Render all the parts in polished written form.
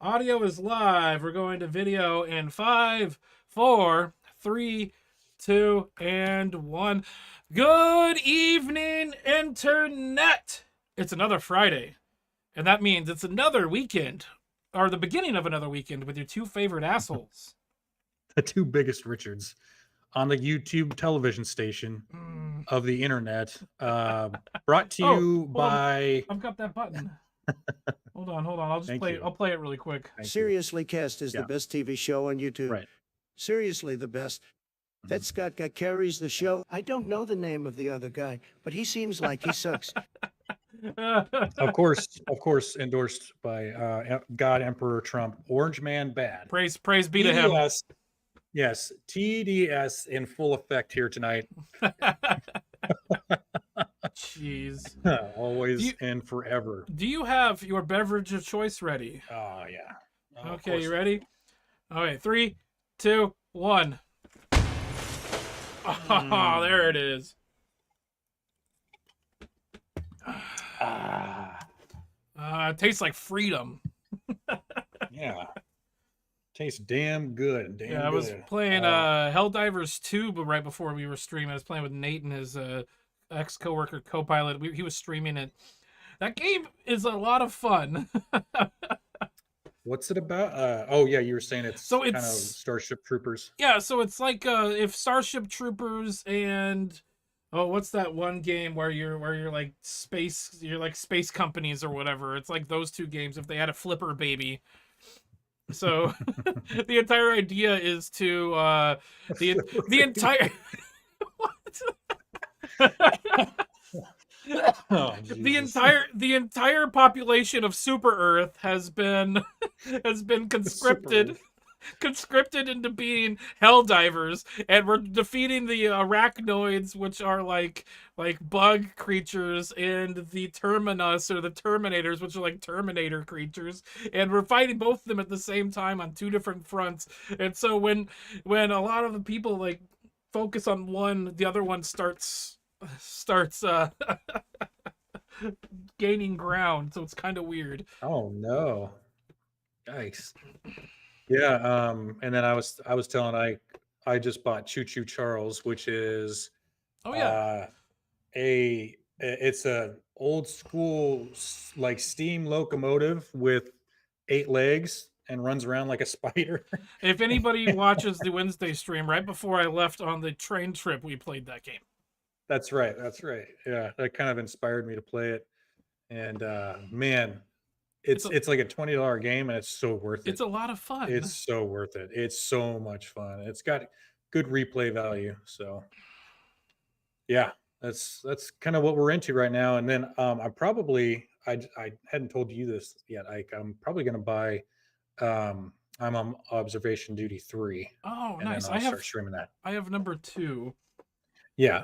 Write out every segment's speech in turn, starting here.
Audio is live. We're going to video in 5, 4, 3, 2, and 1. Good evening, Internet. It's another Friday, and that means it's another weekend, or the beginning of another weekend with your two favorite assholes. The two biggest Richards on the YouTube television station Mm. of the internet, brought to Oh, you hold on. by. I've got that button. Hold on. I'll just Thank play. you. I'll play it really quick. Thank you. Seriously Cast is Yeah. the best TV show on YouTube. Right. Seriously the best. That Scott guy carries the show. I don't know the name of the other guy, but he seems like he sucks. Of course, endorsed by God Emperor Trump. Orange Man bad. praise be to him. TDS, yes, TDS in full effect here tonight. Jeez. Always and forever. Do you have your beverage of choice ready? Oh yeah. Oh, Okay, you ready? All right, 3, 2, 1. Oh, there it is. It tastes like freedom. Yeah. Tastes damn good. Damn I was good. playing Helldivers 2 right before we were streaming. I was playing with Nate and his ex-coworker, co-pilot. He was streaming it. That game is a lot of fun. What's it about? Oh yeah, you were saying it's So kind of it's- Starship Troopers. Yeah, so it's like if Starship Troopers and what's that one game where you're like space companies or whatever. It's like those two games if they had a flipper baby. So the entire idea is to the entire Oh, the entire population of Super Earth has been conscripted into being Helldivers, and we're defeating the arachnoids, which are like bug creatures, and the Terminus or the Terminators, which are like Terminator creatures, and we're fighting both of them at the same time on two different fronts. And so when a lot of the people like focus on one, the other one starts gaining ground, so it's kind of weird. Oh no. Yikes. Yeah, and then I was telling I just bought Choo Choo Charles, which is it's a old school like steam locomotive with 8 legs and runs around like a spider. If anybody watches the Wednesday stream, right before I left on the train trip, we played that game. That's right. Yeah, that kind of inspired me to play it. And man, it's like a $20 game and it's so worth it. It's a lot of fun. It's so worth it. It's so much fun. It's got good replay value. So yeah, that's kind of what we're into right now. And then I hadn't told you this yet, Ike. I'm probably gonna buy I'm on Observation Duty 3. Oh, and nice. Then I'll start streaming that. I have number 2. Yeah.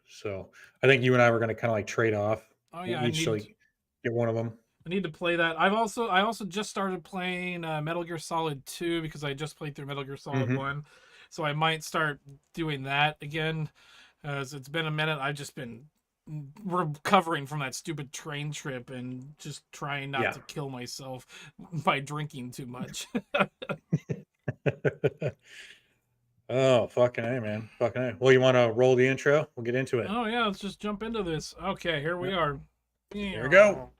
So I think you and I were gonna kind of like trade off. Oh yeah, Each get one of them. I need to play that. I also just started playing Metal Gear Solid 2 because I just played through Metal Gear Solid 1, so I might start doing that again. As it's been a minute, I've just been recovering from that stupid train trip and just trying not to kill myself by drinking too much. Oh, fucking A, man. Fucking A. Well, you want to roll the intro? We'll get into it. Oh, yeah. Let's just jump into this. Okay, here we are. Here we go.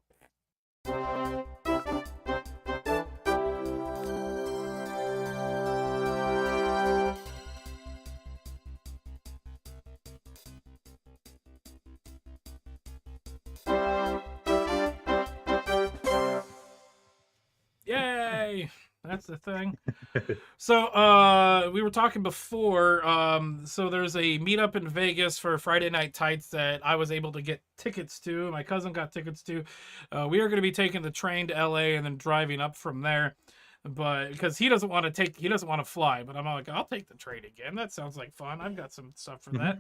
Yay! That's the thing. So we were talking before. So there's a meetup in Vegas for Friday Night Tights that I was able to get tickets to. My cousin got tickets to. We are going to be taking the train to LA and then driving up from there. But because he doesn't want to fly. But I'm like, I'll take the train again. That sounds like fun. I've got some stuff for that.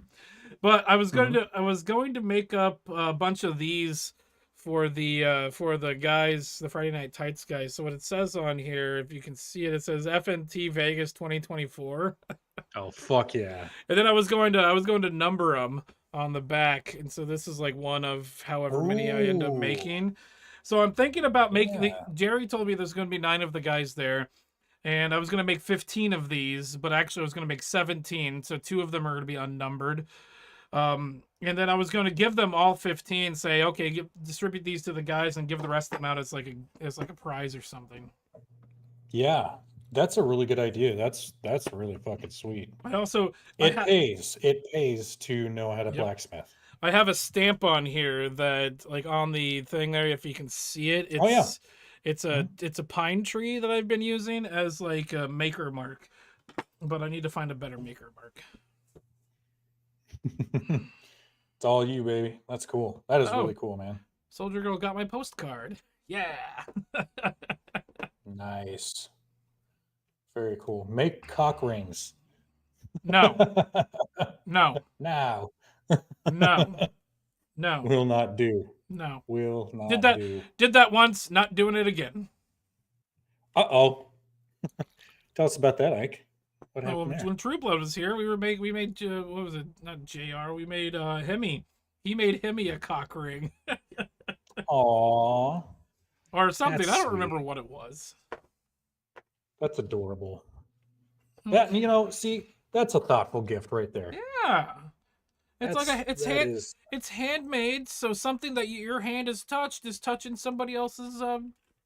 But I was going to make up a bunch of these for the guys, the Friday Night Tights guys. So what it says on here, if you can see it, it says FNT Vegas 2024. Oh fuck yeah! And then I was going to number them on the back, and so this is like one of however many I end up making. So I'm thinking about making. Yeah. Jerry told me there's going to be 9 of the guys there, and I was going to make 15 of these, but actually I was going to make 17. So 2 of them are going to be unnumbered. And then I was going to give them all 15. Say, okay, distribute these to the guys and give the rest of them out as like a prize or something. Yeah, that's a really good idea. That's really fucking sweet. I also It pays. It pays to know how to Yep. blacksmith. I have a stamp on here that, like, on the thing there, if you can see it, Oh, yeah. it's a pine tree that I've been using as like a maker mark, but I need to find a better maker mark. It's all you, baby. That's cool. That is Oh. really cool, man. Soldier Girl got my postcard. Yeah. Nice. Very cool. Make cock rings. No. No. Now. No. No. Will not do. No. Will not do. Did that once, not doing it again. Uh-oh. Tell us about that, Ike. What happened there? When True Blood was here, we made what was it? Not JR. We made Hemi. He made Hemi a cock ring. Aww. Or something. That's I don't sweet. remember what it was. That's adorable. That, see, that's a thoughtful gift right there. Yeah. It's it's handmade, so something that your hand has touched is touching somebody else's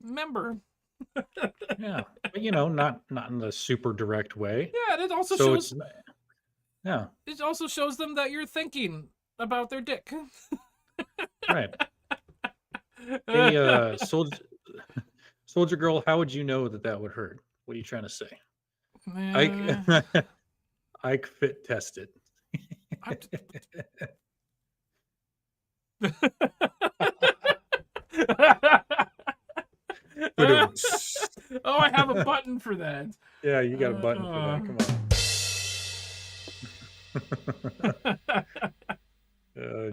member. Yeah, but not in the super direct way. Yeah, and it also So shows. Yeah. It also shows them that you're thinking about their dick. Right. Hey, soldier girl, how would you know that would hurt? What are you trying to say? Ike fit tested. Oh, I have a button for that. Yeah, you got a button for that. Come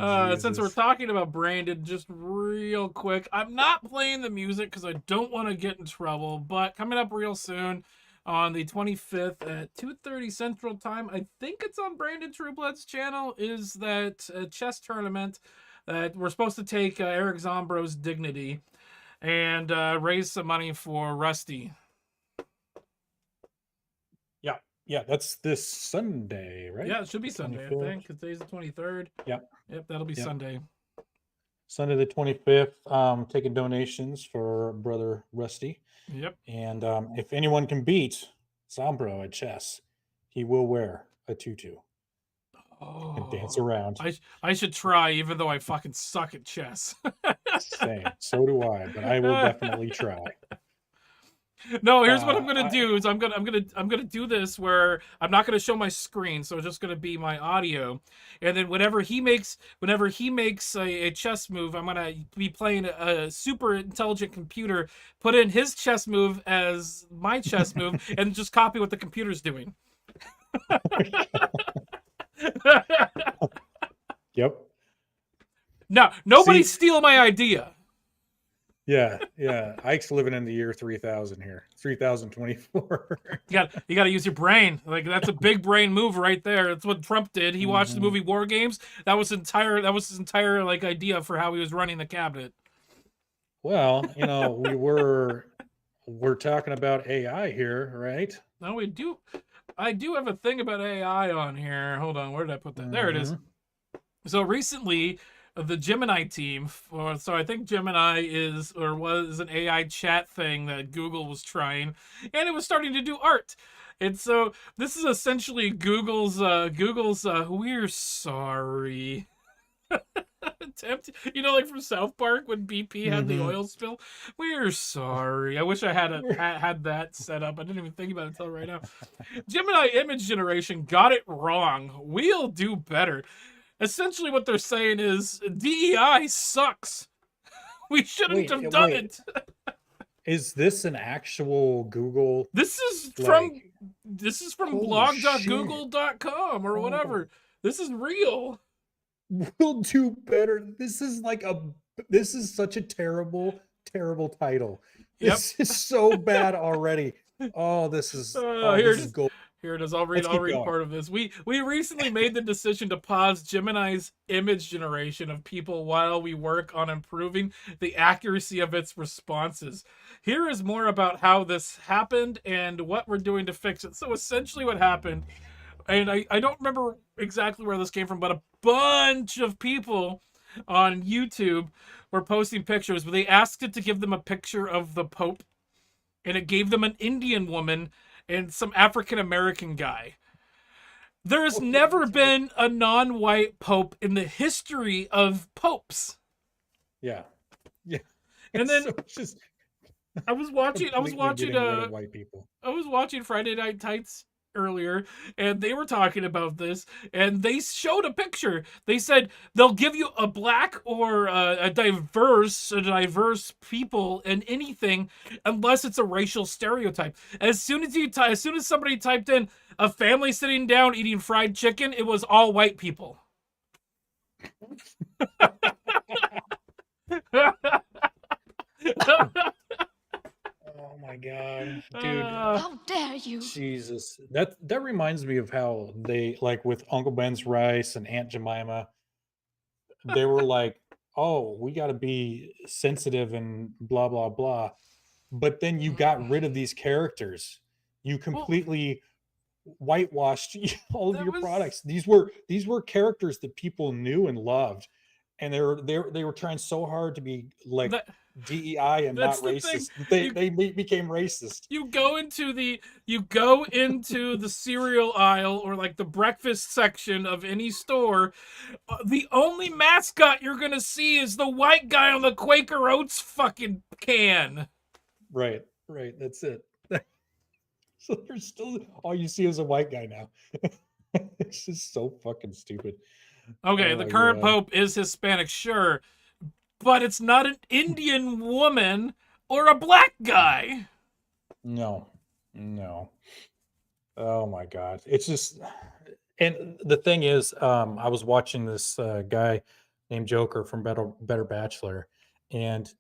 on. Since we're talking about Brandon, just real quick, I'm not playing the music because I don't want to get in trouble, but coming up real soon on the 25th at 2:30 Central Time, I think it's on Brandon Trueblood's channel, is that chess tournament that we're supposed to take Eric Zombro's dignity and raise some money for Rusty. Yeah, that's this Sunday, right? Yeah, it should be Sunday, 25th. I think, because today's the 23rd. Yep, that'll be Sunday. Sunday the 25th, taking donations for brother Rusty. Yep. And if anyone can beat Zombro at chess, he will wear a tutu and dance around. I should try, even though I fucking suck at chess. Same. So do I, but I will definitely try. No, here's what I'm gonna do: is I'm gonna do this where I'm not gonna show my screen, so it's just gonna be my audio, and then whenever he makes a chess move, I'm gonna be playing a super intelligent computer, put in his chess move as my chess move, and just copy what the computer's doing. Yep. No, nobody steal my idea. Yeah. Ike's living in the year 3000 here. 3024. You got to use your brain. Like, that's a big brain move right there. That's what Trump did. He watched the movie War Games. That was his entire like idea for how he was running the cabinet. Well, we're talking about AI here, right? No, we do. I do have a thing about AI on here. Hold on, where did I put that? There it is. So recently, the Gemini team, so I think Gemini was an AI chat thing that Google was trying, and it was starting to do art. And so this is essentially Google's "We're sorry" attempt. Like from South Park when BP had the oil spill. We're sorry. I wish I had that set up. I didn't even think about it until right now. Gemini image generation got it wrong. We'll do better. Essentially, what they're saying is DEI sucks. We shouldn't have done it. Is this an actual Google? This is from blog.google.com or whatever. This is real. We'll do better. This is such a terrible title. This is so bad already. Oh, this is gold. Here it is. I'll Let's read keep going. part of this. We recently made the decision to pause Gemini's image generation of people while we work on improving the accuracy of its responses. Here is more about how this happened and what we're doing to fix it. So essentially what happened, and I don't remember exactly where this came from, but a bunch of people on YouTube were posting pictures, but they asked it to give them a picture of the Pope, and it gave them an Indian woman and some African American guy. There has never been a non-white pope in the history of popes. Yeah. Yeah. And then So it's just I was watching completely getting rid of white people. I was watching Friday Night Tights earlier, and they were talking about this, and they showed a picture. They said they'll give you a black or a diverse people in anything unless it's a racial stereotype. As soon as somebody typed in a family sitting down eating fried chicken, it was all white people. Oh my god, dude. How dare you? Jesus. That reminds me of how they, like, with Uncle Ben's rice and Aunt Jemima, they were like, "Oh, we got to be sensitive and blah blah blah." But then you got rid of these characters. You completely whitewashed all of That your was- products. These were characters that people knew and loved, and they were trying so hard to be like that- DEI and that's not the thing. racist. They You- became racist. You go into the cereal aisle or like the breakfast section of any store. The only mascot you're gonna see is the white guy on the Quaker Oats fucking can. Right. That's it. So there's still all you see is a white guy now. It's just so fucking stupid. Okay, Oh the my current God. pope is Hispanic, sure, but it's not an Indian woman or a black guy. No. Oh my God. It's just, and the thing is, I was watching this guy named Joker from Better Bachelor, and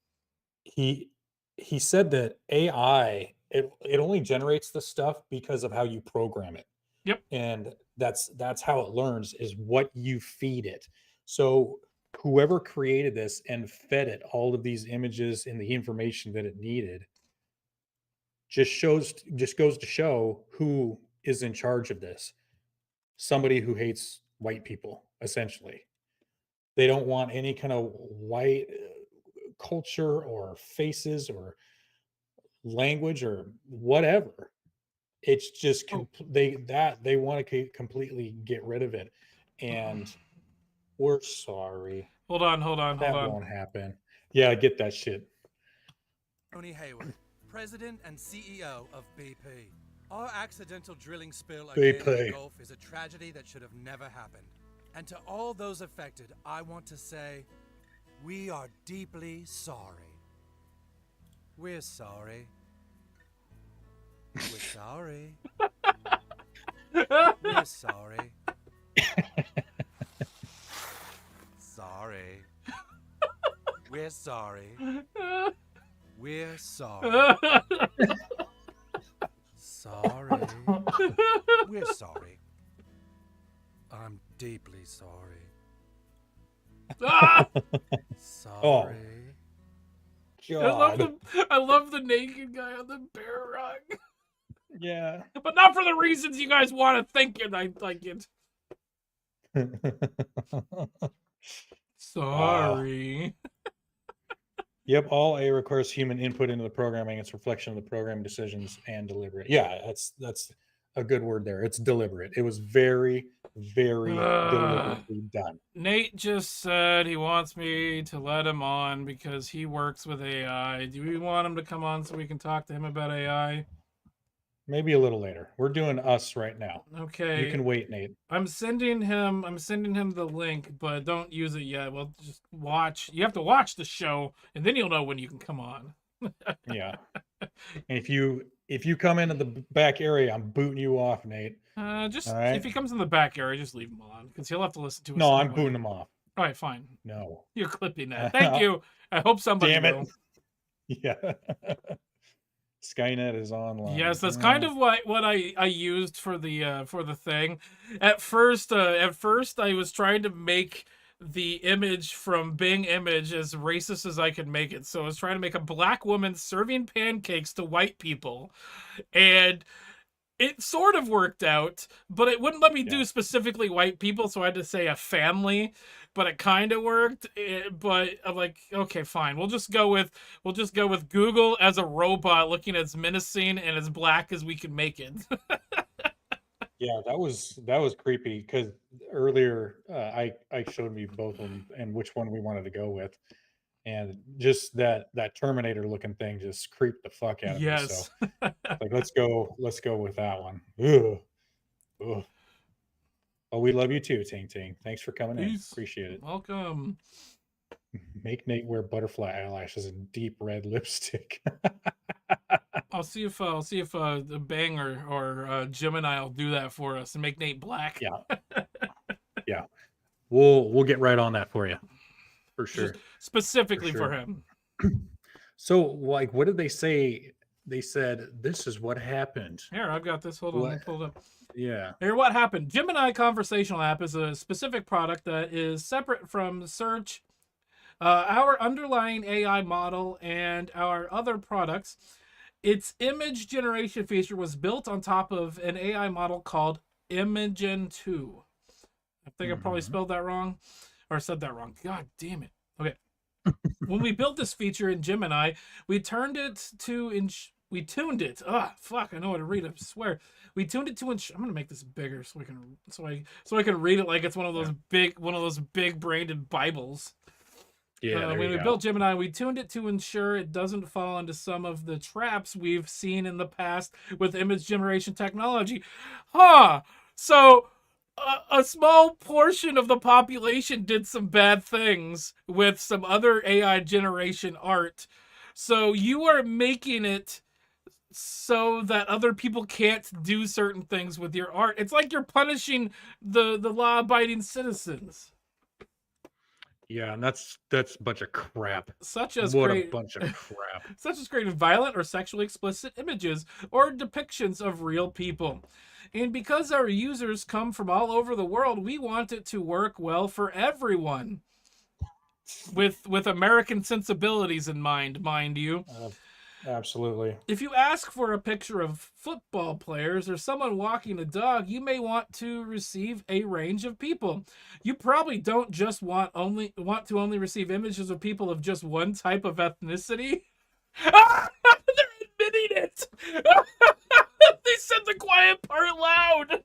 he he said that AI, it only generates the stuff because of how you program it. Yep. And that's how it learns, is what you feed it. So whoever created this and fed it all of these images and the information that it needed just goes to show who is in charge of this. Somebody who hates white people, essentially. They don't want any kind of white culture or faces or language or whatever. It's just they want to completely get rid of it, and we're sorry. Hold on. That won't happen. Yeah, get that shit. Tony Hayward, President and CEO of BP. Our accidental drilling spill BP. again in the Gulf is a tragedy that should have never happened. And to all those affected, I want to say, we are deeply sorry. We're sorry. We're sorry. We're sorry. Sorry. We're sorry. We're sorry. Sorry. We're sorry. I'm deeply sorry. Ah! Sorry. God. I love the naked guy on the bear rug. Yeah. But not for the reasons you guys want to think it. I like it. Sorry. Yep, all A requires human input into the programming. It's reflection of the programming decisions and deliberate. Yeah, that's a good word there. It's deliberate. It was very, very deliberately done. Nate just said he wants me to let him on because he works with AI. Do we want him to come on so we can talk to him about AI? Maybe a little later. We're doing us right now. Okay. You can wait, Nate. I'm sending him the link, but don't use it yet. Well, just watch. You have to watch the show, and then you'll know when you can come on. Yeah. And if you come into the back area, I'm booting you off, Nate. Just All right. if he comes in the back area, just leave him on because he'll have to listen to us. No, I'm anyway. booting him off. All right, fine. No. You're clipping that. Thank you. I hope somebody Damn it. will. Yeah. Skynet is online. Yes, that's kind of what I used for the thing. At first I was trying to make the image from Bing Image as racist as I could make it. So I was trying to make a black woman serving pancakes to white people, and it sort of worked out, but it wouldn't let me do specifically white people, so I had to say a family. But it kind of worked. But I'm like, okay, fine. We'll just go with Google as a robot looking as menacing and as black as we can make it. Yeah, that was creepy because earlier I showed me both of them and which one we wanted to go with, and just that Terminator looking thing just creeped the fuck out of me. So Yes. like, let's go with that one. Ugh. Ugh. Oh, we love you too, Ting Ting. Thanks for coming in. Peace. Appreciate it. Welcome. Make Nate wear butterfly eyelashes and deep red lipstick. I'll see if the Bang or Gemini will do that for us and make Nate black. Yeah. Yeah. We'll get right on that for you. For sure. Just specifically For for sure. him. So, like, what did they say? They said, this is what happened. Here, I've got this. Hold on, let me What? pull it up. Yeah. Here, what happened? Gemini Conversational App is a specific product that is separate from Search, our underlying AI model, and our other products. Its image generation feature was built on top of an AI model called Imagen 2. I think I probably spelled that wrong or said that wrong. God damn it. Okay. When we built this feature in Gemini, we tuned it. Ah, fuck, I know how to read, I swear. We tuned it to I'm gonna make this bigger so I can read it like it's one of those big brained Bibles. Yeah. When we built Gemini, we tuned it to ensure it doesn't fall into some of the traps we've seen in the past with image generation technology. So a small portion of the population did some bad things with some other AI generation art. So you are making it so that other people can't do certain things with your art. It's like you're punishing the law-abiding citizens. Yeah, and that's a bunch of crap. Such as a bunch of crap. Such as creating violent or sexually explicit images or depictions of real people. And because our users come from all over the world, we want it to work well for everyone. With American sensibilities in mind you. Absolutely. If you ask for a picture of football players or someone walking a dog, you may want to receive a range of people. You probably don't just want to only receive images of people of just one type of ethnicity. They're admitting it. They said the quiet part loud.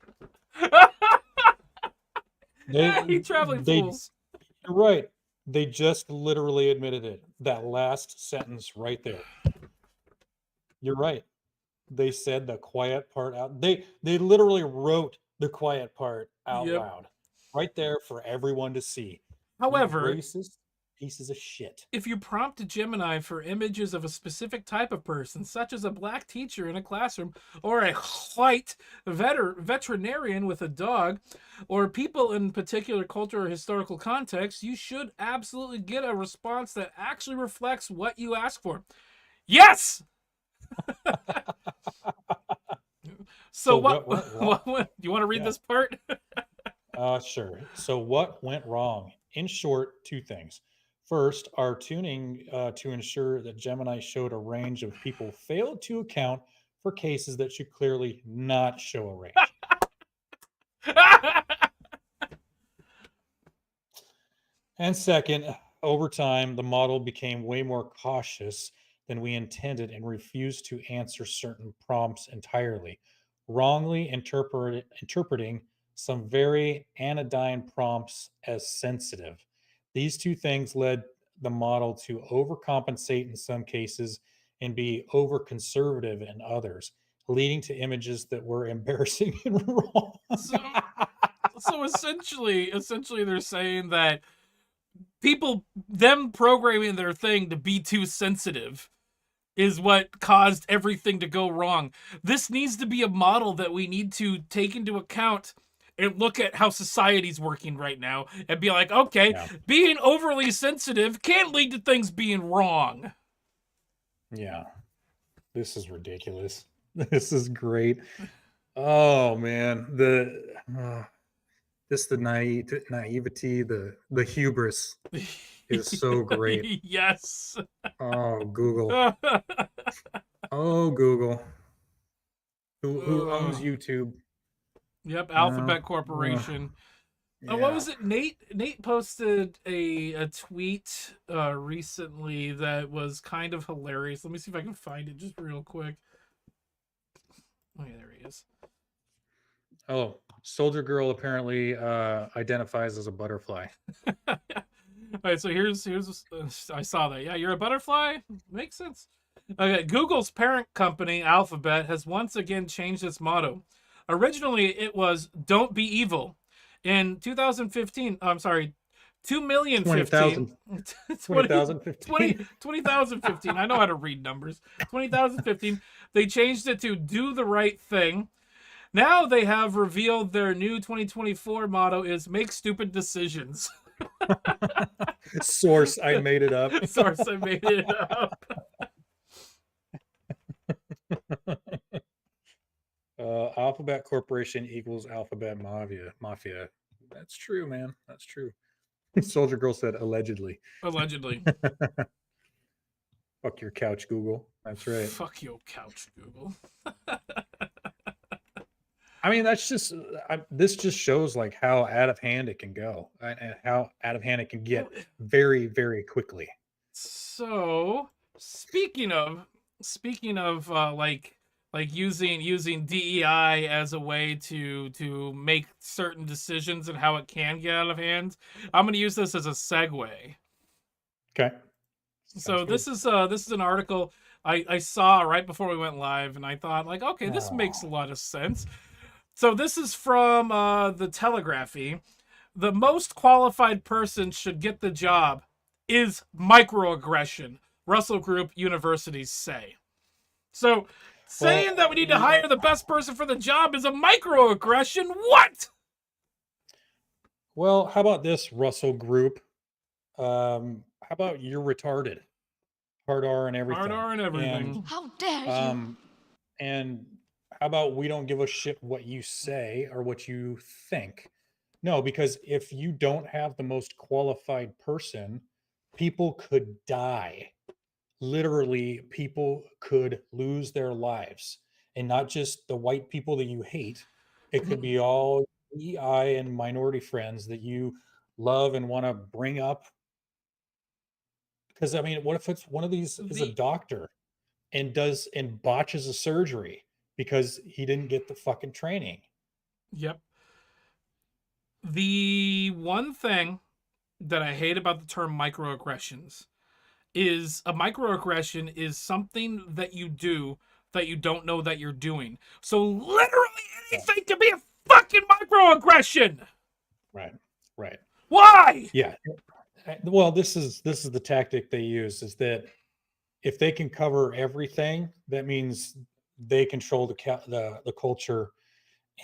You traveling fools. You're right. They just literally admitted it. That last sentence right there. You're right. They said the quiet part out. They literally wrote the quiet part out loud. Right there for everyone to see. However, racist pieces of shit. If you prompt Gemini for images of a specific type of person, such as a black teacher in a classroom, or a white veterinarian with a dog, or people in particular culture or historical context, you should absolutely get a response that actually reflects what you ask for. Yes! So what do you want to read this part? Sure. So what went wrong? In short, two things. First, our tuning to ensure that Gemini showed a range of people failed to account for cases that should clearly not show a range. And second, over time, the model became way more cautious than we intended and refused to answer certain prompts entirely, wrongly interpreting some very anodyne prompts as sensitive. These two things led the model to overcompensate in some cases and be over conservative in others, leading to images that were embarrassing and wrong. So essentially they're saying that them programming their thing to be too sensitive is what caused everything to go wrong. This needs to be a model that we need to take into account and look at how society's working right now and be like, okay, being overly sensitive can lead to things being wrong. Yeah. This is ridiculous. This is great. Oh man, the naivety, the hubris is so great. Yes. Oh Google, oh Google, who owns YouTube? Yep, No, Alphabet Corporation. What yeah. was it? Nate posted a tweet recently that was kind of hilarious. Let me see if I can find it just real quick. Oh yeah, there he is. Oh, Soldier Girl apparently identifies as a butterfly. All right, so here's I saw that. Yeah, you're a butterfly. Makes sense. Okay, Google's parent company Alphabet has once again changed its motto. Originally, it was "Don't be evil." In 2015, I'm sorry, 2,015. 20,015. 20,015. I know how to read numbers. 20,015. They changed it to "Do the right thing." Now they have revealed their new 2024 motto is "Make stupid decisions." Source, I made it up. Source, I made it up. Alphabet Corporation equals Alphabet Mafia. That's true, man. That's true. Soldier Girl said allegedly. Allegedly. Fuck your couch, Google. That's right. Fuck your couch, Google. I mean, that's just this just shows like how out of hand it can go and how out of hand it can get very, very quickly. So, speaking of like using DEI as a way to make certain decisions and how it can get out of hand, I'm going to use this as a segue. Okay. So this is an article I saw right before we went live, and I thought like, okay, this makes a lot of sense. So this is from the Telegraphy. The most qualified person should get the job is microaggression, Russell Group universities say. So saying that we need to hire the best person for the job is a microaggression? What? Well, how about this, Russell Group? How about you're retarded? Hard R and everything. Hard R and everything. How dare you? And how about we don't give a shit what you say or what you think? No, because if you don't have the most qualified person, people could die. Literally, people could lose their lives. And not just the white people that you hate. It could be all EI and minority friends that you love and want to bring up. Because I mean, what if it's one of these is a doctor and botches a surgery because he didn't get the fucking training? Yep. The one thing that I hate about the term microaggressions is a microaggression is something that you do that you don't know that you're doing. So literally anything can be a fucking microaggression. Right. Why? Yeah. Well, this is the tactic they use, is that if they can cover everything, that means they control the culture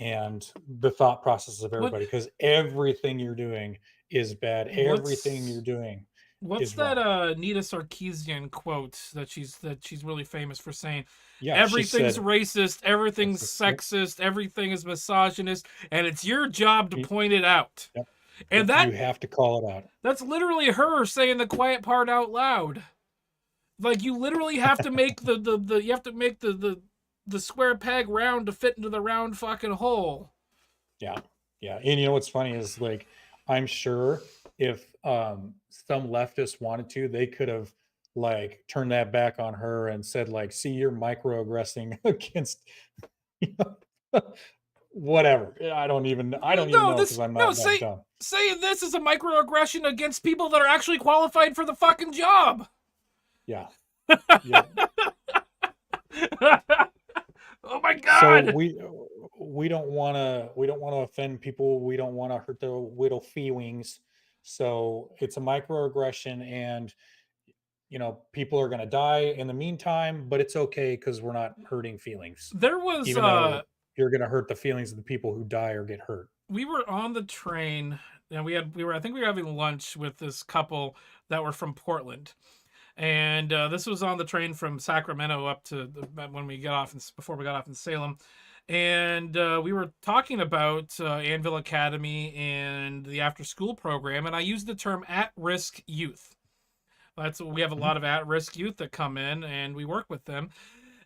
and the thought process of everybody, because everything you're doing is bad. Everything you're doing. What's that Nita Sarkeesian quote that she's really famous for saying? Yeah, everything's racist, everything's sexist, everything is misogynist, and it's your job to point it out. Yep. And that you have to call it out. That's literally her saying the quiet part out loud. Like, you literally have to make the square peg round to fit into the round fucking hole. Yeah. And you know what's funny is, like, I'm sure if some leftists wanted to, they could have like turned that back on her and said, like, see, you're microaggressing against whatever. I don't even know, because I'm not that dumb. Saying this is a microaggression against people that are actually qualified for the fucking job. Yeah. Oh my god. So we don't want to offend people. We don't want to hurt their little feelings. So it's a microaggression, and people are going to die in the meantime, but it's okay because we're not hurting feelings. There was even though you're going to hurt the feelings of the people who die or get hurt. We were on the train, and I think we were having lunch with this couple that were from Portland. And this was on the train from Sacramento up to when we got off before we got off in Salem. And we were talking about Anvil Academy and the after school program, and I used the term at-risk youth. We have a lot of at-risk youth that come in, and we work with them.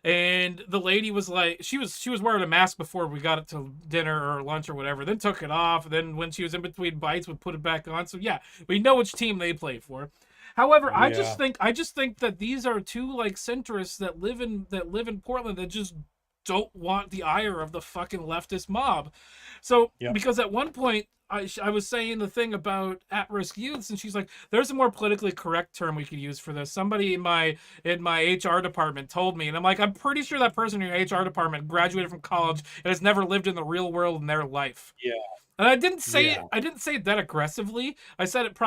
And the lady was like, she was wearing a mask before we got it to dinner or lunch or whatever, then took it off. Then when she was in between bites, would put it back on. So yeah, we know which team they play for. However, I just think that these are two like centrists that live in Portland that just don't want the ire of the fucking leftist mob. So because at one point I was saying the thing about at-risk youths, and she's like, "There's a more politically correct term we could use for this." Somebody in my HR department told me, and I'm like, I'm pretty sure that person in your HR department graduated from college and has never lived in the real world in their life. Yeah. And I didn't say it. I didn't say it that aggressively. I said it.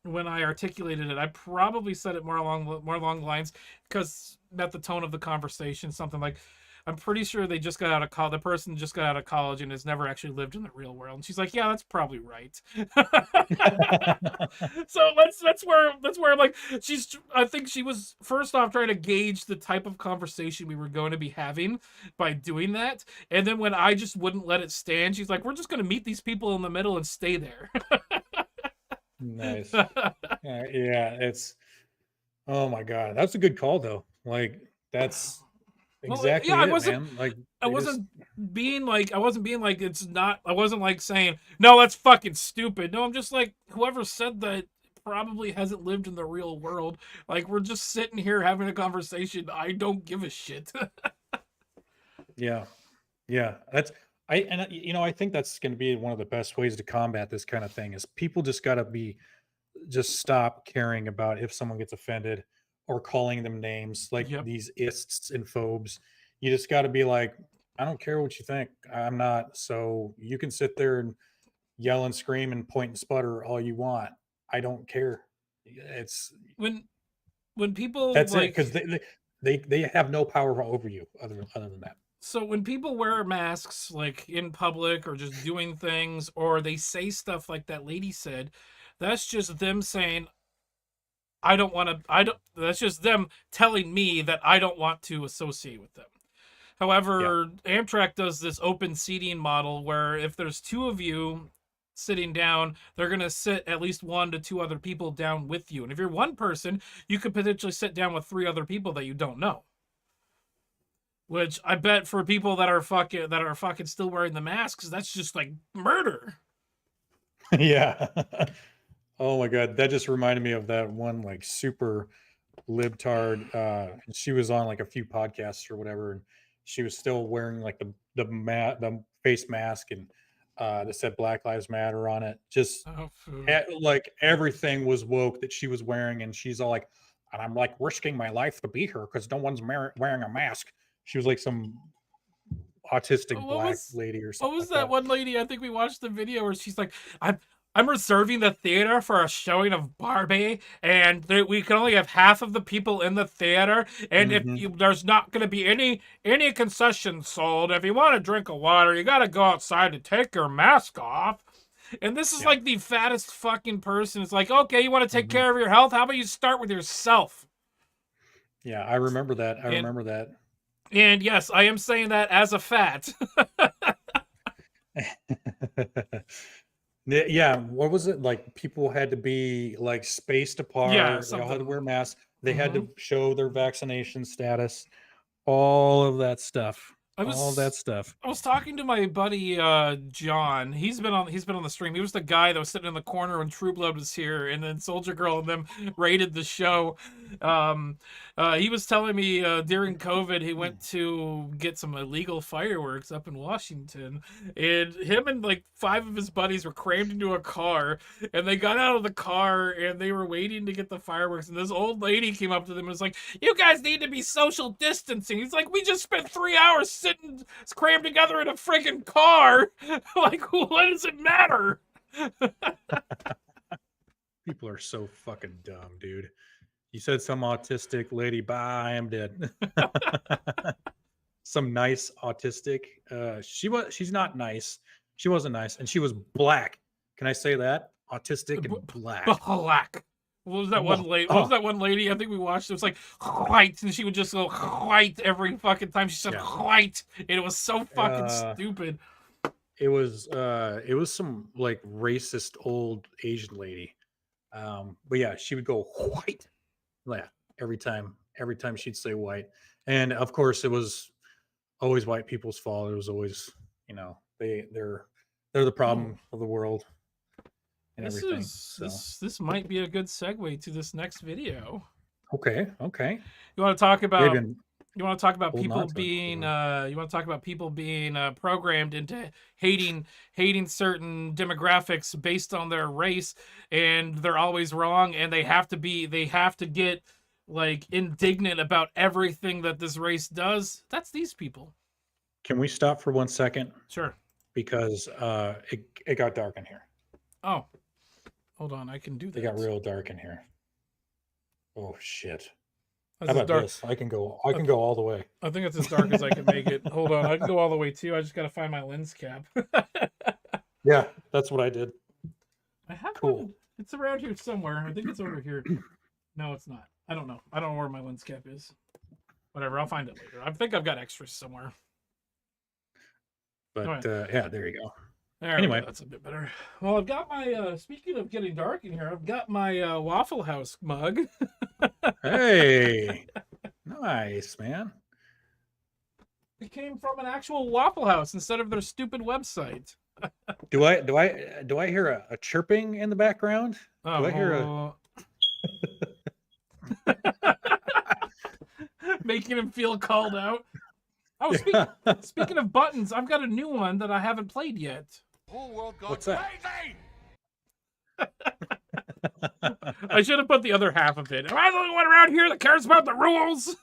When I articulated it, I probably said it more along the lines, because at the tone of the conversation, something like, I'm pretty sure they just got out of college. The person just got out of college and has never actually lived in the real world. And she's like, "Yeah, that's probably right." So that's where I'm like, I think she was first off trying to gauge the type of conversation we were going to be having by doing that. And then when I just wouldn't let it stand, she's like, "We're just going to meet these people in the middle and stay there." Nice. Yeah, it's, oh my God. That's a good call though. Like that's exactly I it, wasn't, man. Like I wasn't being like, it's not, I wasn't like saying, "No, that's fucking stupid." No, I'm just like, whoever said that probably hasn't lived in the real world. Like, we're just sitting here having a conversation. I don't give a shit. Yeah. That's I think that's going to be one of the best ways to combat this kind of thing is people just got to just stop caring about if someone gets offended or calling them names like Yep. these ists and phobes. You just got to be like, I don't care what you think. I'm not. So you can sit there and yell and scream and point and sputter all you want. I don't care. It's When people that's it like, because they have no power over you other than that. so when people wear masks like in public or just doing things, or they say stuff like that lady said, that's just them saying, that's just them telling me that I don't want to associate with them. However, Amtrak does this open seating model where if there's two of you sitting down, they're going to sit at least 1 to 2 other people down with you. And if you're one person, you could potentially sit down with 3 other people that you don't know. Which I bet for people that are fucking still wearing the masks, that's just like murder. Yeah. Oh my God. That just reminded me of that one like super libtard. She was on like a few podcasts or whatever, and she was still wearing like the face mask and that said Black Lives Matter on it. Just like everything was woke that she was wearing, and she's all like, and I'm like risking my life to be here because no one's wearing a mask. She was like some autistic black lady or something. What was that one lady? I think we watched the video where she's like, I'm reserving the theater for a showing of Barbie, and we can only have half of the people in the theater, and if there's not going to be any concessions sold, if you want to drink a water, you got to go outside to take your mask off. And this is like the fattest fucking person. It's like, okay, you want to take care of your health? How about you start with yourself? Yeah, I remember that. I remember that. And yes, I am saying that as a fat. Yeah, what was it like? People had to be like spaced apart. Yeah, they all had to wear masks. They had to show their vaccination status. All of that stuff. All that stuff. I was talking to my buddy John. He's been on the stream. He was the guy that was sitting in the corner when True Blood was here, and then Soldier Girl and them raided the show. He was telling me during COVID he went to get some illegal fireworks up in Washington, and him and like 5 of his buddies were crammed into a car, and they got out of the car and they were waiting to get the fireworks, and this old lady came up to them and was like, "You guys need to be social distancing." He's like, "We just spent 3 hours sitting crammed together in a freaking car." Like, what does it matter? People are so fucking dumb, dude. You said some autistic lady, bye, I'm dead. Some nice autistic. She's not nice. She wasn't nice, and she was black. Can I say that? Autistic and black. Black. What was that one lady? What was that one lady? I think we watched. It was like white, and she would just go white every fucking time she said white, and it was so fucking stupid. It was some like racist old Asian lady. But yeah, she would go white. Yeah, every time she'd say white, and of course it was always white people's fault. It was always, you know, they're the problem of the world and everything. This might be a good segue to this next video. Okay. You want to talk about They've been people being programmed into hating certain demographics based on their race, and they're always wrong, and they have to get like indignant about everything that this race does. That's these people. Can we stop for 1 second? Sure. Because it got dark in here. Oh, hold on, I can do that. It got real dark in here. Oh shit. That's How about dark. this? I can go all the way. I think it's as dark as I can make it. Hold on, I can go all the way too. I just gotta find my lens cap. Yeah, that's what I did. I have Cool. one. It's around here somewhere. I think it's over here. No, it's not. I don't know. I don't know where my lens cap is. Whatever, I'll find it later. I think I've got extras somewhere. But Alright. yeah, there you go. There we Anyway. go. That's a bit better. Well, I've got my, speaking of getting dark in here, I've got my Waffle House mug. Hey, nice, man. It came from an actual Waffle House instead of their stupid website. Do I hear a chirping in the background? Oh, Do I hear making him feel called out. Oh, speaking of buttons, I've got a new one that I haven't played yet. What's that? I should have put the other half of it. Am I the only one around here that cares about the rules?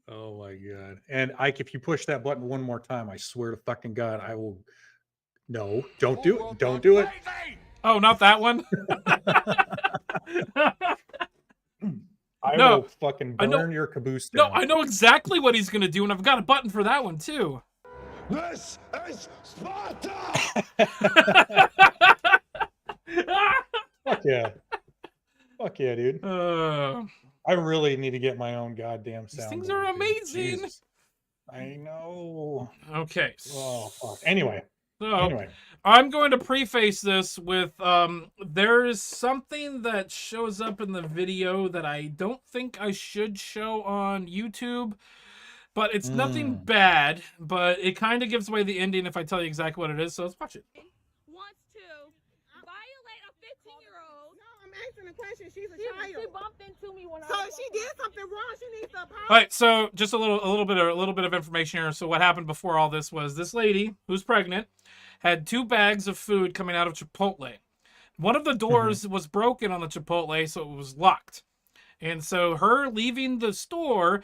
Oh my god! And Ike, if you push that button one more time, I swear to fucking God, I will. No, don't do it! Don't do it! Oh, not that one. I No, will fucking I know- burn your caboose No, down. I know exactly what he's gonna do, and I've got a button for that one too. This is Sparta! Fuck yeah! Fuck yeah, dude! I really need to get my own goddamn sound. These things are amazing. Jesus. I know. Okay. Oh fuck. Anyway. So I'm going to preface this with there is something that shows up in the video that I don't think I should show on YouTube, but it's nothing bad, but it kind of gives away the ending if I tell you exactly what it is, so let's watch it. Wants to violate a 15-year-old. No, I'm asking a question. She's a She child. bumped into me when I So was she did something wrong. She needs to apologize. All right, so just a little bit of information here. So what happened before all this was this lady who's pregnant had 2 bags of food coming out of Chipotle. One of the doors was broken on the Chipotle, so it was locked. And so her leaving the store,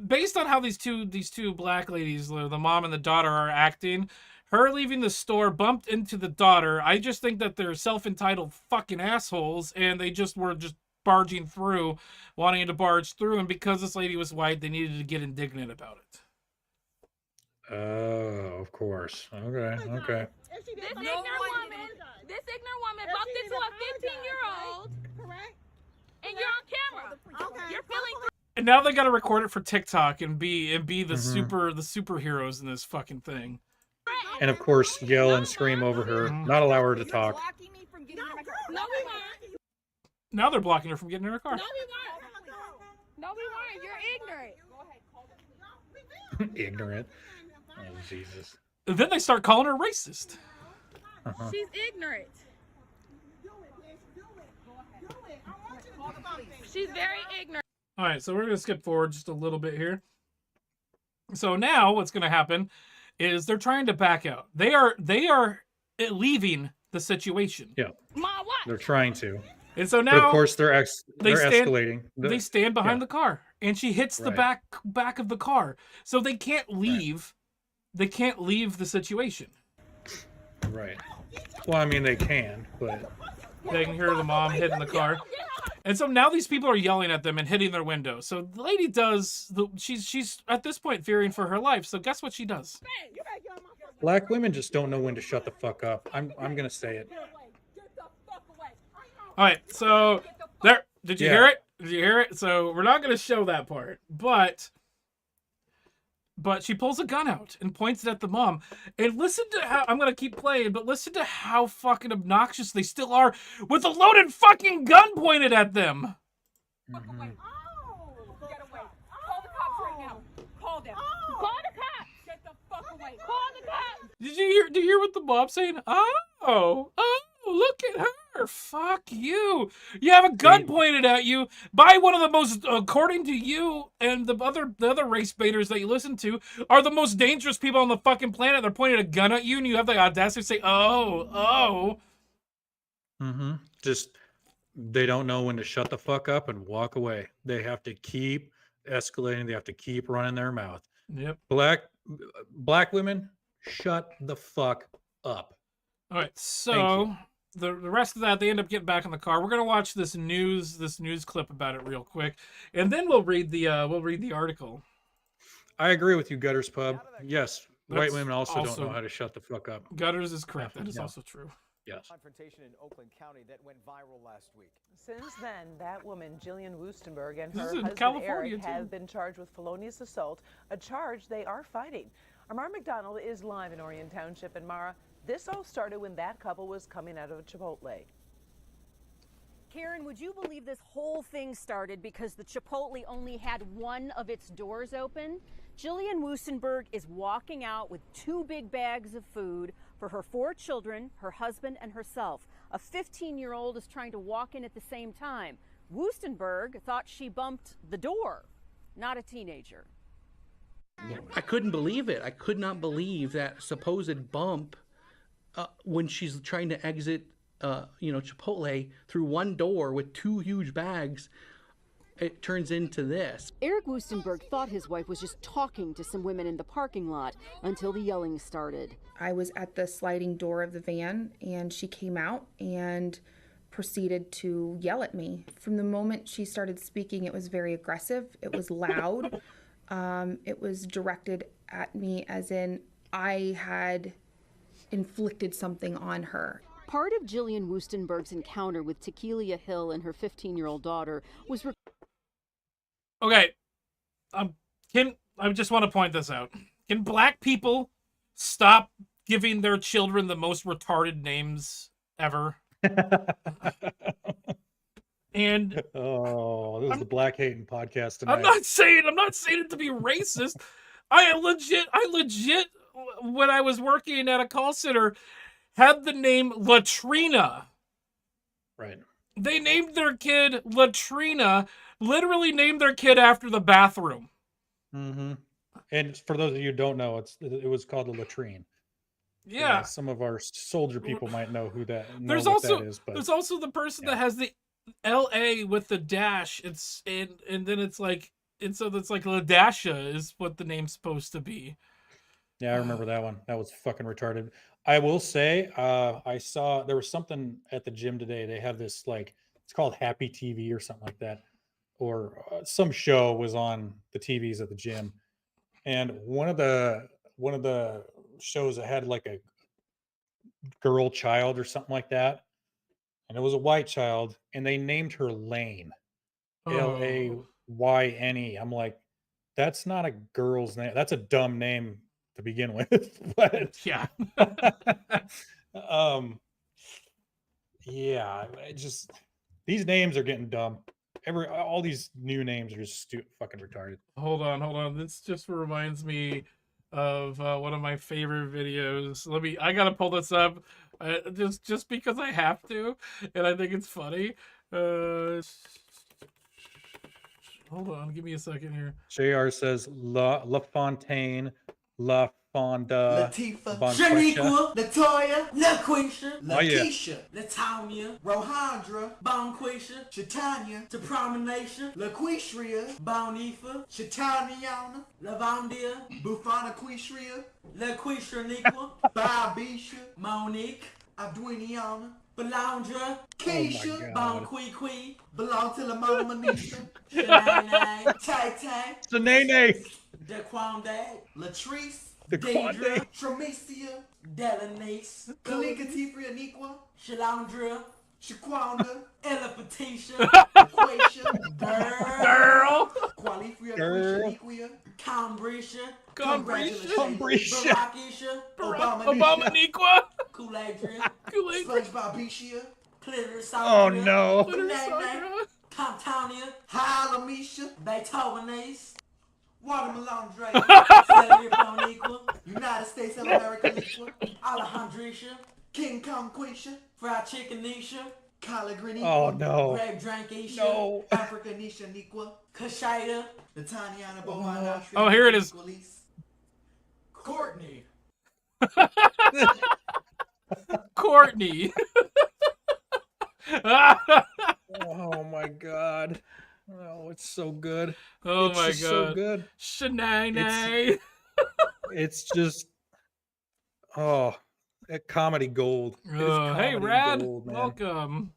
based on how these two black ladies, the mom and the daughter, are acting, her leaving the store bumped into the daughter. I just think that they're self-entitled fucking assholes, and they were barging through, wanting to barge through, and because this lady was white, they needed to get indignant about it. Oh, of course. Okay. If she did This something ignorant wrong, woman, apologize. this ignorant woman If bumped she into a didn't 15-year-old, Correct? and you're on camera. Okay. You're feeling And now they got to record it for TikTok and be the superheroes in this fucking thing. threatened. And of course, yell and scream over her, not allow her to talk. Blocking me from getting in my car. girl, No, we weren't. Now they're blocking her from getting in her car. No, we weren't. No, we weren't. You're ignorant. Ignorant. Oh, Jesus. And then they start calling her racist. She's ignorant. Do it, bitch. Do it. Do it. I want you to talk about this. She's very ignorant. All right, so we're going to skip forward just a little bit here. So now what's going to happen is they're trying to back out. They are leaving the situation. Yeah, Ma, what? they're trying to. And so But now of course, they're they stand- escalating. they stand behind yeah. the car, and she hits the Right. back of the car. So they can't leave. They can't leave the situation. Right. Well, I mean, they can, but They can hear the mom hitting the car. And so now these people are yelling at them and hitting their window. So the lady she's at this point fearing for her life. So guess what she does? You better get on my fucking black women just don't know when to shut the fuck up. I'm gonna say it. All right, so there. Did you Yeah. hear it? Did you hear it? So we're not going to show that part, but she pulls a gun out and points it at the mom. And listen to how I'm going to keep playing, but listen to how fucking obnoxious they still are with a loaded fucking gun pointed at them. Fuck away. Oh, get away. Call the cops right now. Call them. Call the cops. Get the fuck away. Call the cops. Did you hear what the mom's saying? Oh, look at her. Fuck you. You have a gun pointed at you by one of the most, according to you and the other race baiters that you listen to, are the most dangerous people on the fucking planet. They're pointing a gun at you and you have the audacity to say, oh. Just, they don't know when to shut the fuck up and walk away. They have to keep escalating. They have to keep running their mouth. Yep. Black women, shut the fuck up. All right, so the rest of that, they end up getting back in the car. We're gonna watch this news clip about it real quick, and then we'll read the article. I agree with you, Gutters Pub. Yes, white That's women also don't also- know how to shut the fuck up. Gutters is correct. That is Yeah. also true. Yes. Confrontation in Oakland County that went viral last week. Since then, that woman, Jillian Woostenberg, and This her is in husband California, Eric too. have been charged with felonious assault, a charge they are fighting. Mara McDonald is live in Orion Township, and Mara, this all started when that couple was coming out of a Chipotle. Karen, would you believe this whole thing started because the Chipotle only had one of its doors open? Jillian Woostenberg is walking out with 2 big bags of food for her 4 children, her husband, and herself. A 15-year-old is trying to walk in at the same time. Woostenberg thought she bumped the door, not a teenager. I couldn't believe it. I could not believe that supposed bump when she's trying to exit, Chipotle through one door with 2 huge bags. It turns into this. Eric Woostenberg thought his wife was just talking to some women in the parking lot until the yelling started. I was at the sliding door of the van and she came out and proceeded to yell at me. From the moment she started speaking, it was very aggressive. It was loud. It was directed at me as in I had inflicted something on her. Part of Jillian Woostenberg's encounter with Tequila Hill and her 15-year-old daughter was... Okay, I just want to point this out. Can black people stop giving their children the most retarded names ever? And oh, this is the black hating podcast tonight. I'm not saying it to be racist. I legit, when I was working at a call center, had the name Latrina. Right. They named their kid Latrina, literally named their kid after the bathroom. Mm-hmm. And for those of you who don't know, it was called a latrine. Yeah. Some of our soldier people might know who that. There's what also that is, but there's also the person that has the L.A. with the dash. It's and then it's like Ladasha is what the name's supposed to be. yeah, I remember that one. That was fucking retarded. I will say, I saw there was something at the gym today. They have this it's called Happy TV or something like that, or some show was on the TVs at the gym, and one of the shows that had like a girl child or something like that, and it was a white child, and they named her Lane, Layne. I'm like, that's not a girl's name. That's a dumb name to begin with. But Yeah. yeah, these names are getting dumb. All these new names are just fucking retarded. Hold on. This just reminds me of one of my favorite videos. I gotta pull this up, just because I have to, and I think it's funny. Hold on, give me a second here. JR says La Fontaine, La Fonda, Latifah, Bonquisha. Shaniqua, Latoya, LaQuisha, Oh, yeah. Lakeisha, Latamia, Rohandra, Bonquisha, Shatanya, Tapromination, LaQuishria, Bonifa, Shataniana, Lavandia, Bufana Quishria, LaQuishaniqua, Bobisha, Monique, Abduiniana, Belandra, Keisha, God. Bonquiqui, belong to La Mama Manisha, Shanai, Tay Tay, Nene. Daquande, Latrice, Daquande. Deidre, Tremecia, Delanice, Kalika Tifria Niqua, Shalandra, Shaquanda, Elephantasia, Equatia, Girl. Qualifia, Girl. Quishaniquia, Combretia, Combretia. Combretia. Barackisha, Obama Niqua. Kool-Aidria, Kool-Aid. SpongeBobisha, Oh no. Sandra. Comptonia, Halamisha, Beethovenace, Watermelon Drake, Celery Poniqua, United States of America Liqua, Alejandrisha, King Kong Quisha, Fried Chickenisha, Collard Green Oh no. Grape Drankisha, No. Africa Nisha Niqua, Kashida, the Tanyana Bomana, Oh, here it is. Courtney. Courtney. Oh my god. Oh, it's so good. Oh It's my just so god. good. Shenanay. It's just comedy gold. It is Hey, comedy Rad. gold, man. Welcome.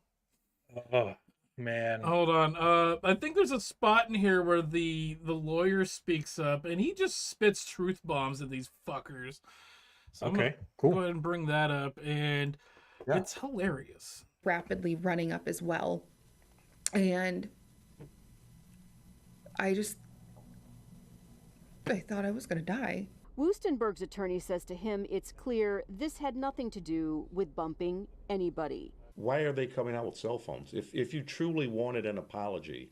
Oh man. Hold on. I think there's a spot in here where the lawyer speaks up and he just spits truth bombs at these fuckers. So I'm Okay, gonna cool. go ahead and bring that up, and Yeah. it's hilarious. Rapidly running up as well. And I thought I was going to die. Woostenberg's attorney says to him it's clear this had nothing to do with bumping anybody. Why are they coming out with cell phones? If you truly wanted an apology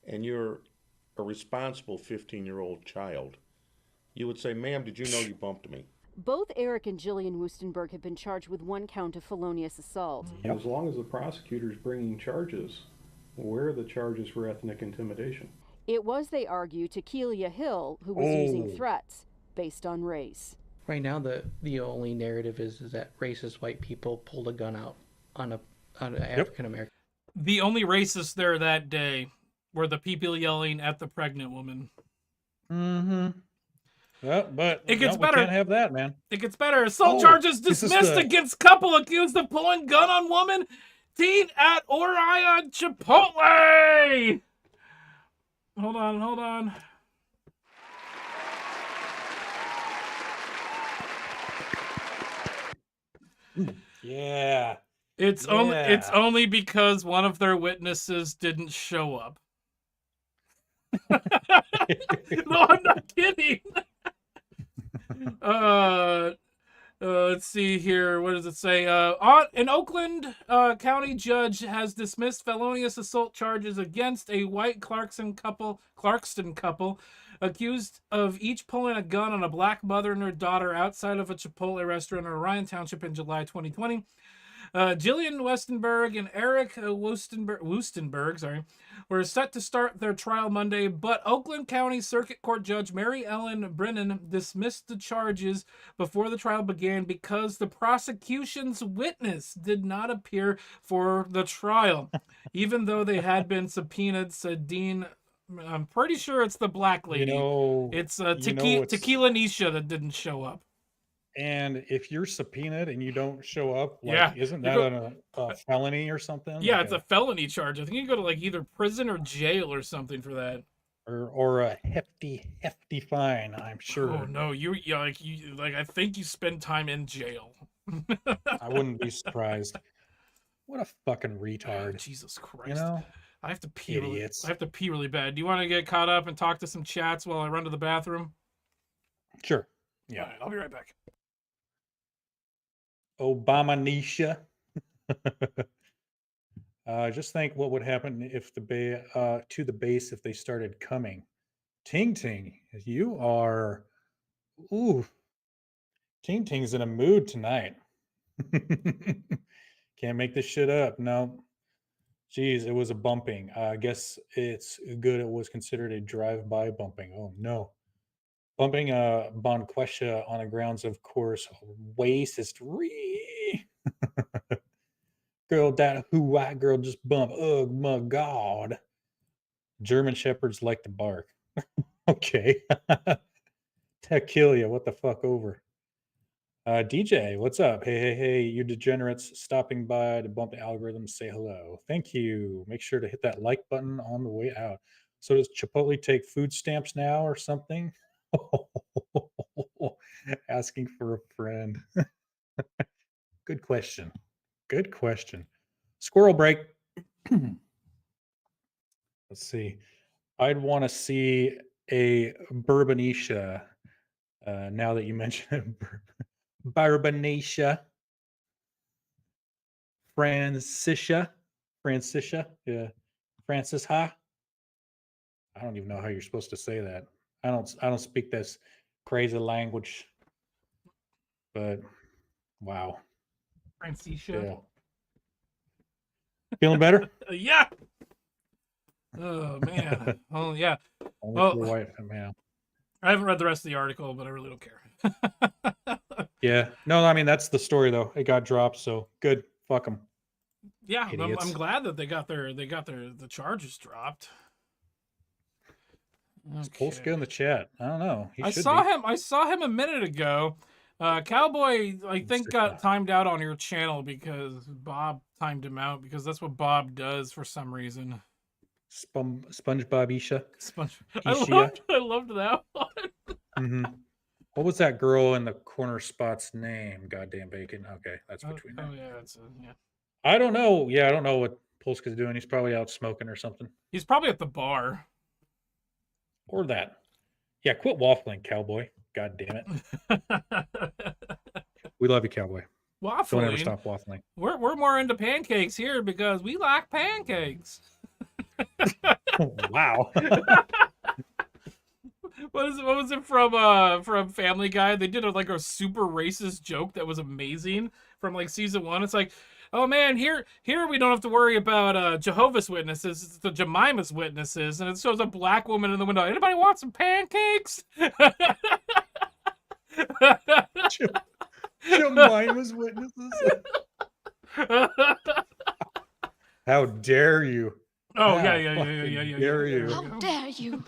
and you're a responsible 15-year-old child, you would say, ma'am, did you know you bumped me? Both Eric and Jillian Woostenberg have been charged with 1 count of felonious assault. As long as the prosecutor's bringing charges, where are the charges for ethnic intimidation? It was, they argue, Tequila Hill who was using threats based on race. Right now, the only narrative is that racist white people pulled a gun out on an African American. The only racists there that day were the people yelling at the pregnant woman. Mm-hmm. Yeah, but it gets better. We can't have that, man. It gets better. Assault charges dismissed against couple accused of pulling gun on woman. Teen at Orion Chipotle. Hold on. Yeah. It's only because one of their witnesses didn't show up. No, I'm not kidding. Let's see here. What does it say? An Oakland County judge has dismissed felonious assault charges against a white Clarkston couple accused of each pulling a gun on a black mother and her daughter outside of a Chipotle restaurant in Orion Township in July 2020. Jillian Westenberg and Eric Woostenberg, were set to start their trial Monday, but Oakland County Circuit Court Judge Mary Ellen Brennan dismissed the charges before the trial began because the prosecution's witness did not appear for the trial, even though they had been subpoenaed, said Dean. I'm pretty sure it's the black lady. It's Tequila Nisha that didn't show up. And if you're subpoenaed and you don't show up, isn't that a felony or something? Yeah, it's a felony charge. I think you go to either prison or jail or something for that. Or a hefty fine, I'm sure. Oh no, I think you spend time in jail. I wouldn't be surprised. What a fucking retard. Oh, Jesus Christ. You know? I have to pee. Idiots. I have to pee really bad. Do you want to get caught up and talk to some chats while I run to the bathroom? Sure. Yeah. All right, I'll be right back. Obama Nisha. Just think what would happen if to the base if they started coming. Ting Ting, you are. Ooh. Ting Ting's in a mood tonight. Can't make this shit up. No. Geez, it was a bumping. I guess it's good it was considered a drive-by bumping. Oh no. Bumping Bonquesha on the grounds of course racist. Girl, that white girl just bumped. Oh my god. German shepherds like to bark. Okay. Tequila, what the fuck over? DJ, what's up? Hey, you degenerates stopping by to bump the algorithm, say hello. Thank you. Make sure to hit that like button on the way out. So does Chipotle take food stamps now or something? Asking for a friend. Good question. Squirrel break. Let's see. I'd want to see a Bourbonisha. Now that you mention it, Bourbonisha. Francicia. Yeah. Francis Ha. I don't even know how you're supposed to say that. I don't speak this crazy language. But wow. Francicia. Yeah. Feeling better? Yeah. Oh man. Oh yeah. Only Well, for white man. I haven't read the rest of the article, but I really don't care. Yeah. No, I mean that's the story though. It got dropped, so good. Fuck them. Yeah, I'm Idiots. glad that they got the charges dropped. Is Polska in the chat? I don't know. He I should saw be. him. I saw him a minute ago. Cowboy, I think, got timed out on your channel because Bob timed him out because that's what Bob does for some reason. SpongeBob Isha. I loved that one. Mm-hmm. What was that girl in the corner spot's name? Goddamn bacon. Okay, that's between them. Oh yeah, yeah. I don't know. Yeah, I don't know what Polska's doing. He's probably out smoking or something. He's probably at the bar. Or that. Yeah, quit waffling, Cowboy. God damn it. We love you, Cowboy. Waffling. Don't ever stop waffling. We're more into pancakes here because we like pancakes. Wow. What was it from Family Guy? They did a super racist joke that was amazing from like season 1. It's like, oh man, here we don't have to worry about Jehovah's Witnesses. It's the Jemima's Witnesses, and it shows a black woman in the window. Anybody want some pancakes? Jemima's Witnesses. How dare you? Oh How yeah. dare you? How dare you?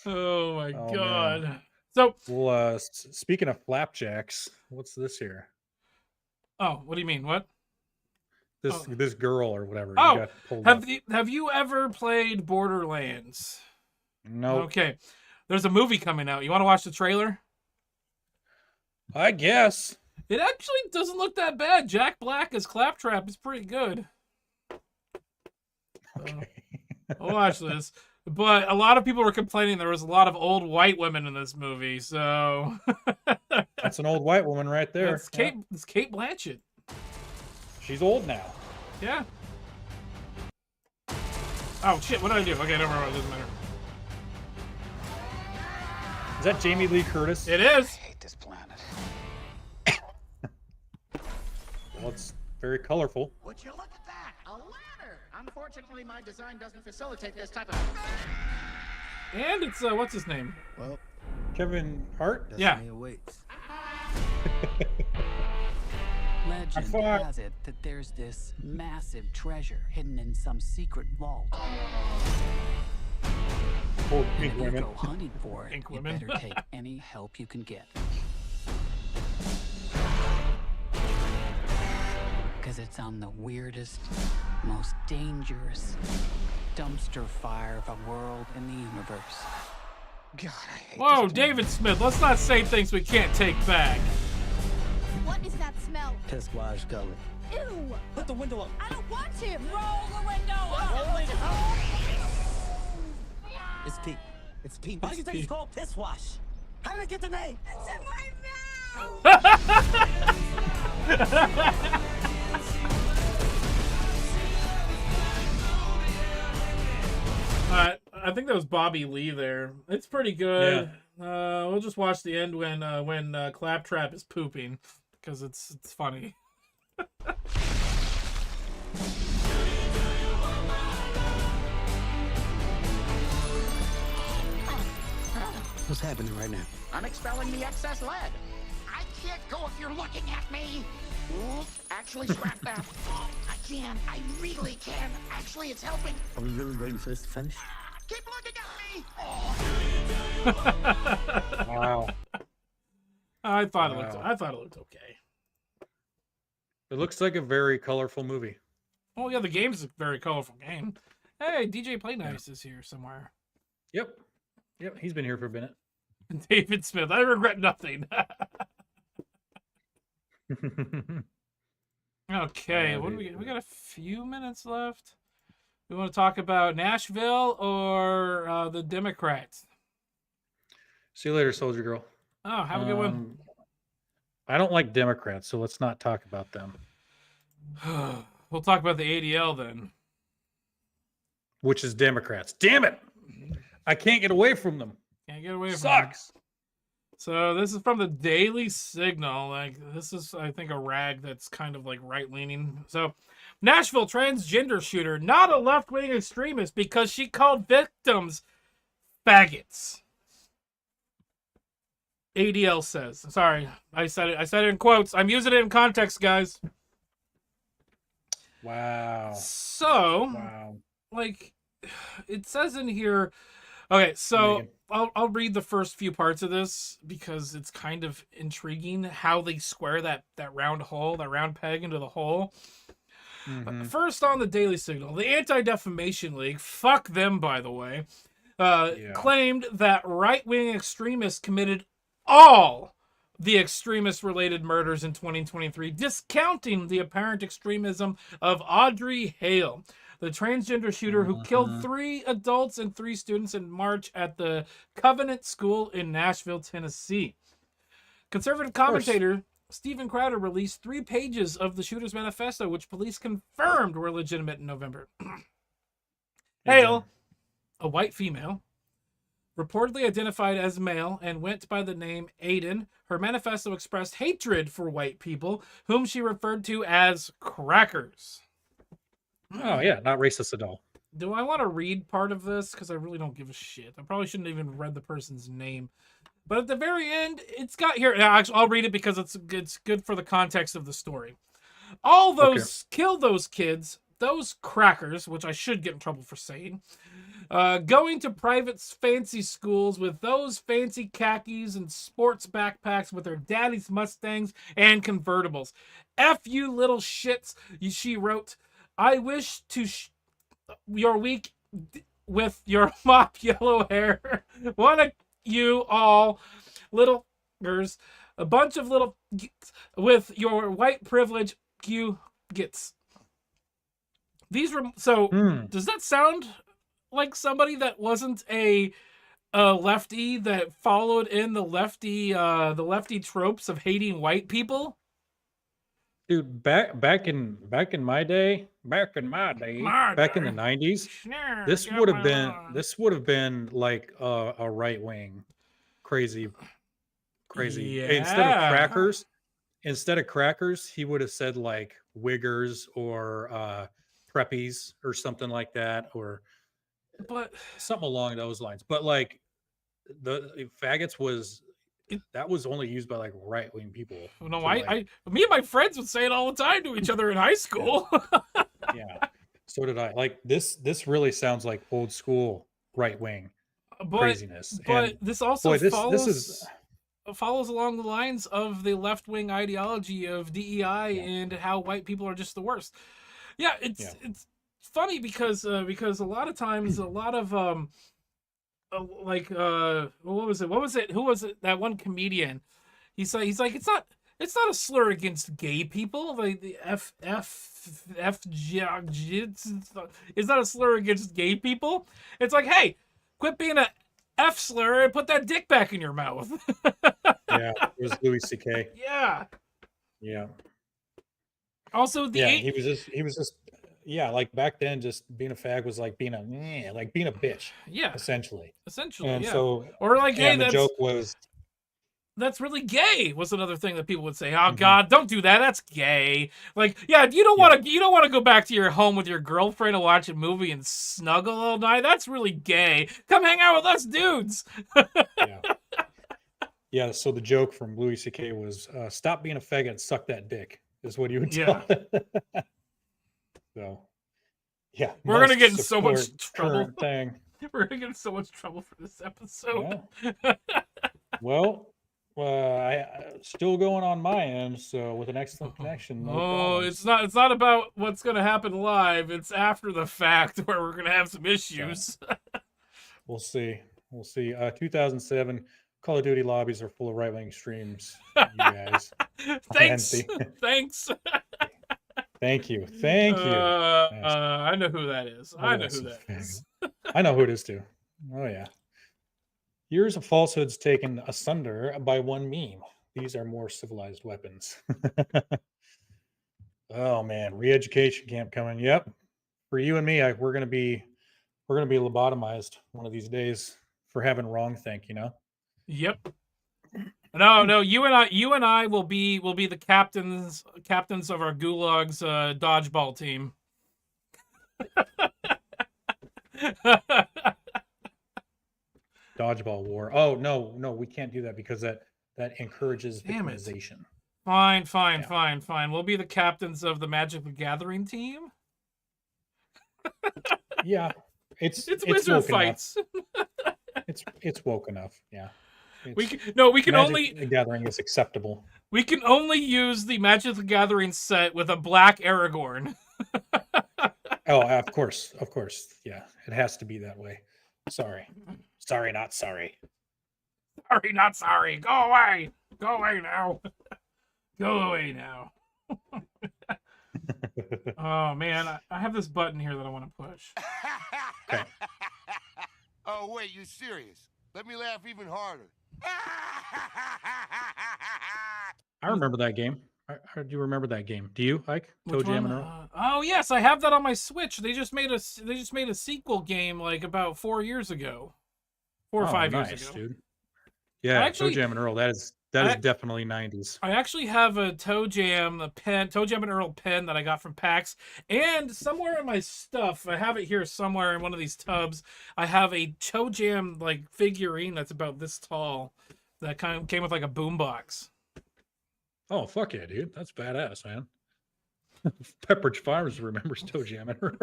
Oh my Oh, god. man. So, well, speaking of flapjacks, what's this here? oh, what do you mean? What? This girl or whatever. Oh, you got pulled up. have you ever played Borderlands? No. Okay. There's a movie coming out. You want to watch the trailer? I guess. It actually doesn't look that bad. Jack Black as Claptrap is pretty good. Okay. I'll watch this. But a lot of people were complaining there was a lot of old white women in this movie, so That's an old white woman right there. It's Kate Blanchett. She's old now. Yeah. Oh shit, what did I do? Okay, never mind, it doesn't matter. Is that Jamie Lee Curtis? It is. I hate this planet. Well, it's very colorful. Would you look at that? A ladder! Unfortunately, my design doesn't facilitate this type of... And it's what's his name? Well, Kevin Hart? Yeah. Awaits. Legend has it that there's this massive treasure hidden in some secret vault. Oh, And pink if you women. go hunting for it, Pink you women. better take any help you can get. Because it's on the weirdest, most dangerous dumpster fire of a world in the universe. God, I hate Whoa, this planet. David Smith, let's not say things we can't take back. What is that smell? Piss wash coming. Ew! Put the window up. I don't want to! Roll the window up! It's pee. It's pee. Why do you think it's called piss wash? How did it get the name? It's in my mouth! I think that was Bobby Lee there. It's pretty good. We'll just watch the end when Claptrap is pooping because it's funny. What's happening right now? I'm expelling the excess lead. I can't go if you're looking at me. Actually, scrap that. I can. I really can. Actually, it's helping. Are we really ready for this to finish? Keep looking at me. Wow. I thought it looked okay. It looks like a very colorful movie. Oh yeah, the game's a very colorful game. Hey, DJ Play Nice is here somewhere. Yep. He's been here for a minute. David Smith, I regret nothing. Okay, what do we got a few minutes left. We want to talk about Nashville or the Democrats? See you later, Soldier Girl. Oh, have a good one. I don't like Democrats, so let's not talk about them. We'll talk about the ADL then. Which is Democrats. Damn it! I can't get away from them. Can't get away from Sucks. them. So this is from the Daily Signal. Like, this is, I think, a rag that's kind of like right-leaning. So, Nashville transgender shooter, not a left-wing extremist because she called victims faggots. ADL says. Sorry, I said it. I said it in quotes. I'm using it in context, guys. Wow. So, like, it says in here. Okay, so I'll read the first few parts of this because it's kind of intriguing how they square that round hole, that round peg into the hole. First, on the Daily Signal, the Anti-Defamation League, fuck them, by the way, claimed that right-wing extremists committed all the extremist-related murders in 2023, discounting the apparent extremism of Audrey Hale, the transgender shooter who killed 3 adults and 3 students in March at the Covenant School in Nashville, Tennessee. Conservative commentator Stephen Crowder released 3 pages of the shooter's manifesto, which police confirmed were legitimate in November. Hale, a white female, reportedly identified as male and went by the name Aiden. Her manifesto expressed hatred for white people, whom she referred to as crackers. Oh, yeah, not racist at all. Do I want to read part of this? Because I really don't give a shit. I probably shouldn't have even read the person's name. But at the very end, it's got here. Actually, I'll read it because it's good for the context of the story. All those kill those kids, those crackers, which I should get in trouble for saying, going to private fancy schools with those fancy khakis and sports backpacks with their daddy's Mustangs and convertibles. F you little shits, she wrote. I wish to your week with your mop yellow hair. One of you all little girls, a bunch of little with your white privilege you gets. These were does that sound like somebody that wasn't a lefty that followed in the lefty tropes of hating white people? Dude, back in my day, back in the 90s, this would have been like a right wing crazy. Yeah. Instead of crackers, he would have said like wiggers or preppies or something like that, or something along those lines. But like the faggots was only used by like right wing people. No, me and my friends would say it all the time to each other in high school. Yeah, so did I. Like this really sounds like old school right wing craziness. But and this also this follows along the lines of the left wing ideology of DEI and how white people are just the worst. Yeah, it's funny because a lot of times a lot of what was it? Who was it? That one comedian. He's like it's not a slur against gay people. Like the it's not a slur against gay people. It's like, hey, quit being a F slur and put that dick back in your mouth. Yeah, it was Louis C.K. Yeah. Yeah. Also, he was just like back then, just being a fag was like being a bitch. Yeah. Essentially. And yeah. so, or like, hey, the joke was that's really gay was another thing that people would say. Oh God, don't do that. That's gay. Like, yeah, you don't want to go back to your home with your girlfriend and watch a movie and snuggle all night. That's really gay. Come hang out with us dudes. Yeah. So the joke from Louis C.K. was stop being a faggot and suck that dick is what he would tell. So yeah. We're gonna get in so much trouble. Thing. We're gonna get in so much trouble for this episode. Yeah. Well, I still going on my end, so with an excellent connection. It's not about what's gonna happen live. It's after the fact where we're gonna have some issues. We'll see. 2007 Call of Duty lobbies are full of right wing extremes. You guys. Thanks. Thank you. Thank you. Yes. I know who that is. Oh, I know that's who a that fag. is. I know who it is too. Oh yeah. Years of falsehoods taken asunder by one meme. These are more civilized weapons. Oh man, re-education camp coming. Yep. For you and me, we're gonna be lobotomized one of these days for having wrong think, you know? Yep. No, you and I will be the captains of our gulag's dodgeball team. Dodgeball war. Oh no, we can't do that because that encourages Damn it. victimization. Fine. We'll be the captains of the Magic the Gathering team. Yeah. It's wizard woke fights. Enough. It's woke enough. Yeah. We can Magic only the Gathering is acceptable. We can only use the Magic the Gathering set with a black Aragorn. Oh, of course. Yeah, it has to be that way. Sorry, not sorry. Sorry, not sorry. Go away. Go away now. Go away now. Oh man, I have this button here that I want to push. Okay. Oh wait, you serious? Let me laugh even harder. I remember that game. I do remember that game. Do you, Ike? Toe Jam and Earl? Oh yes, I have that on my Switch. They just made a sequel game like about 4 years ago, 4 or 5 years ago. Dude. Yeah, Toe Jam and Earl. That is definitely 90s. I actually have a Toe Jam and Earl pen that I got from PAX, and somewhere in my stuff, I have it here somewhere in one of these tubs. I have a Toe Jam like figurine that's about this tall, that kind of came with like a boombox. Oh fuck yeah, dude! That's badass, man. Pepperidge Farms remembers Toe Jam and Earl.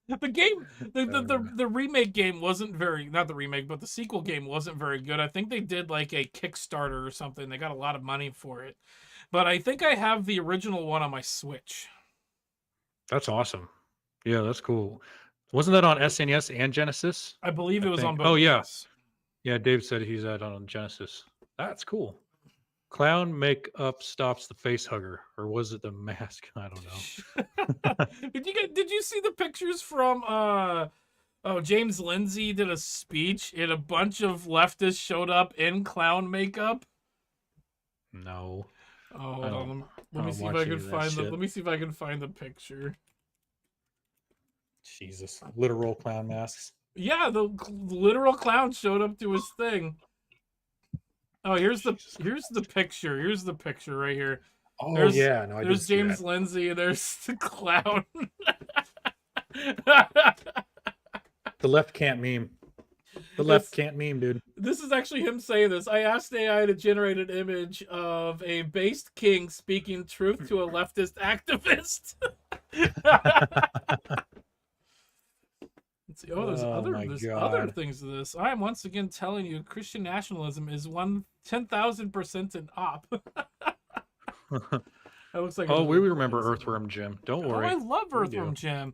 The game, the remake game wasn't not the remake, but the sequel game wasn't very good. I think they did like a Kickstarter or something. They got a lot of money for it. But I think I have the original one on my Switch. That's awesome. Yeah, that's cool. Wasn't that on SNES and Genesis? I believe it was on both. Oh, yeah. Yes. Yeah, Dave said he's on Genesis. That's cool. Clown makeup stops the face hugger, or was it the mask? I don't know. Did you see the pictures from James Lindsay did a speech and a bunch of leftists showed up in clown makeup? No. Oh, hold on. Let me see if I can find let me see if I can find the picture. Jesus. Literal clown masks. Yeah, the literal clown showed up to his thing. Oh, here's the picture. Here's the picture right here. Oh there's, yeah, no, I there's did James Lindsay and there's the clown. The left can't meme. The left can't meme, dude. This is actually him saying this. I asked AI to generate an image of a based king speaking truth to a leftist activist. Let's see. Oh, there's other things to this. I am once again telling you, Christian nationalism is 10,000% an op. That looks like. Oh, we remember Earthworm Jim. Don't worry. Oh, I love Earthworm Jim.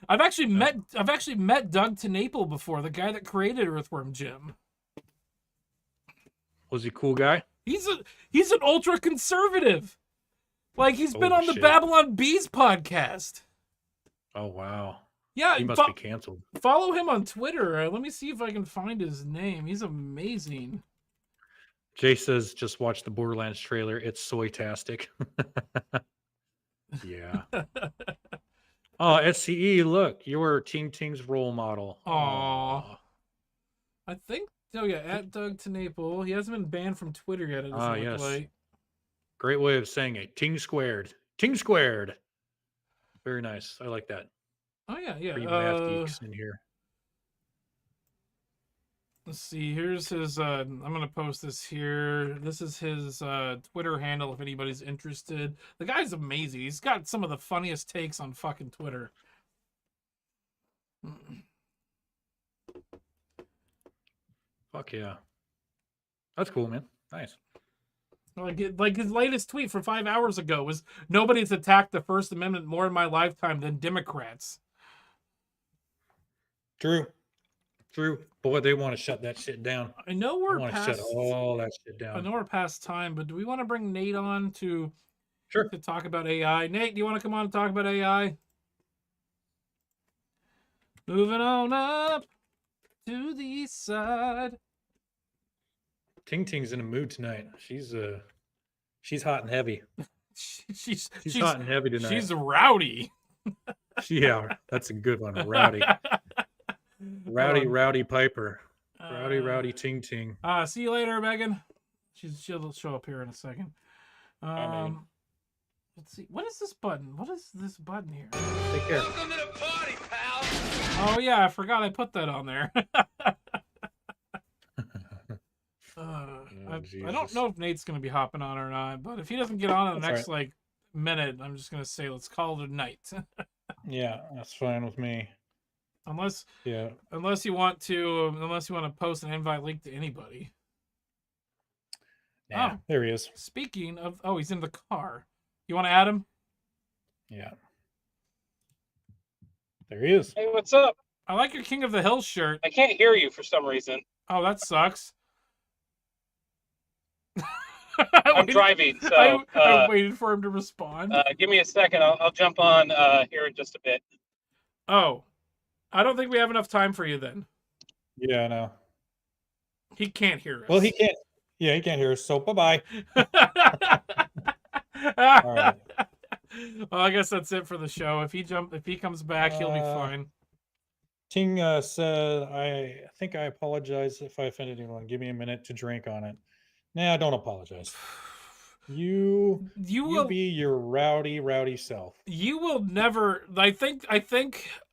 I've actually met Doug TeNapel before, the guy that created Earthworm Jim. Was he a cool guy? He's an ultra conservative. Like he's been on the Babylon Bees podcast. Oh wow. Yeah, he must be canceled. Follow him on Twitter. Let me see if I can find his name. He's amazing. Jay says, just watch the Borderlands trailer. It's soy-tastic. Yeah. Oh, SCE, look, you're Ting Ting's role model. Aww. I think, oh yeah, at Doug TeNapel. He hasn't been banned from Twitter yet, it doesn't look like. Great way of saying it. Ting squared. Ting squared. Very nice. I like that. Oh yeah. Pretty math geeks in here. Let's see. Here's his. I'm gonna post this here. This is his Twitter handle. If anybody's interested, the guy's amazing. He's got some of the funniest takes on fucking Twitter. Fuck yeah. That's cool, man. Nice. Like his latest tweet from 5 hours ago was, "Nobody's attacked the First Amendment more in my lifetime than Democrats." True. Boy, they want to shut that shit down. I know we're past. Shut all that shit down. I know we're past time, but do we want to bring Nate on to Sure. To talk about AI. Nate, do you want to come on and talk about AI? Moving on up to the east side. Ting Ting's in a mood tonight. She's hot and heavy. She's hot and heavy tonight. She's rowdy. Yeah, that's a good one. Rowdy. Rowdy Piper. Rowdy Ting Ting. See you later, Megan. She'll show up here in a second. Let's see. What is this button? What is this button here? Take care. Welcome to the party, pal. Oh yeah, I forgot I put that on there. I don't know if Nate's gonna be hopping on or not, but if he doesn't get on in the next like minute, I'm just gonna say let's call it a night. Yeah, that's fine with me. Unless unless you want to post an invite link to anybody. Yeah, there he is. Speaking of, he's in the car. You want to add him? Yeah. There he is. Hey, what's up? I like your King of the Hill shirt. I can't hear you for some reason. Oh, that sucks. I'm driving, so I waited for him to respond. give me a second. I'll jump on here in just a bit. Oh, I don't think we have enough time for you then. Yeah, I know. He can't hear us. Well, he can't. Yeah, he can't hear us. So bye-bye. All right. Well, I guess that's it for the show. If he comes back, he'll be fine. Ting said, I think I apologize if I offended anyone. Give me a minute to drink on it. Nah, don't apologize. You will be your rowdy self. You will never. I think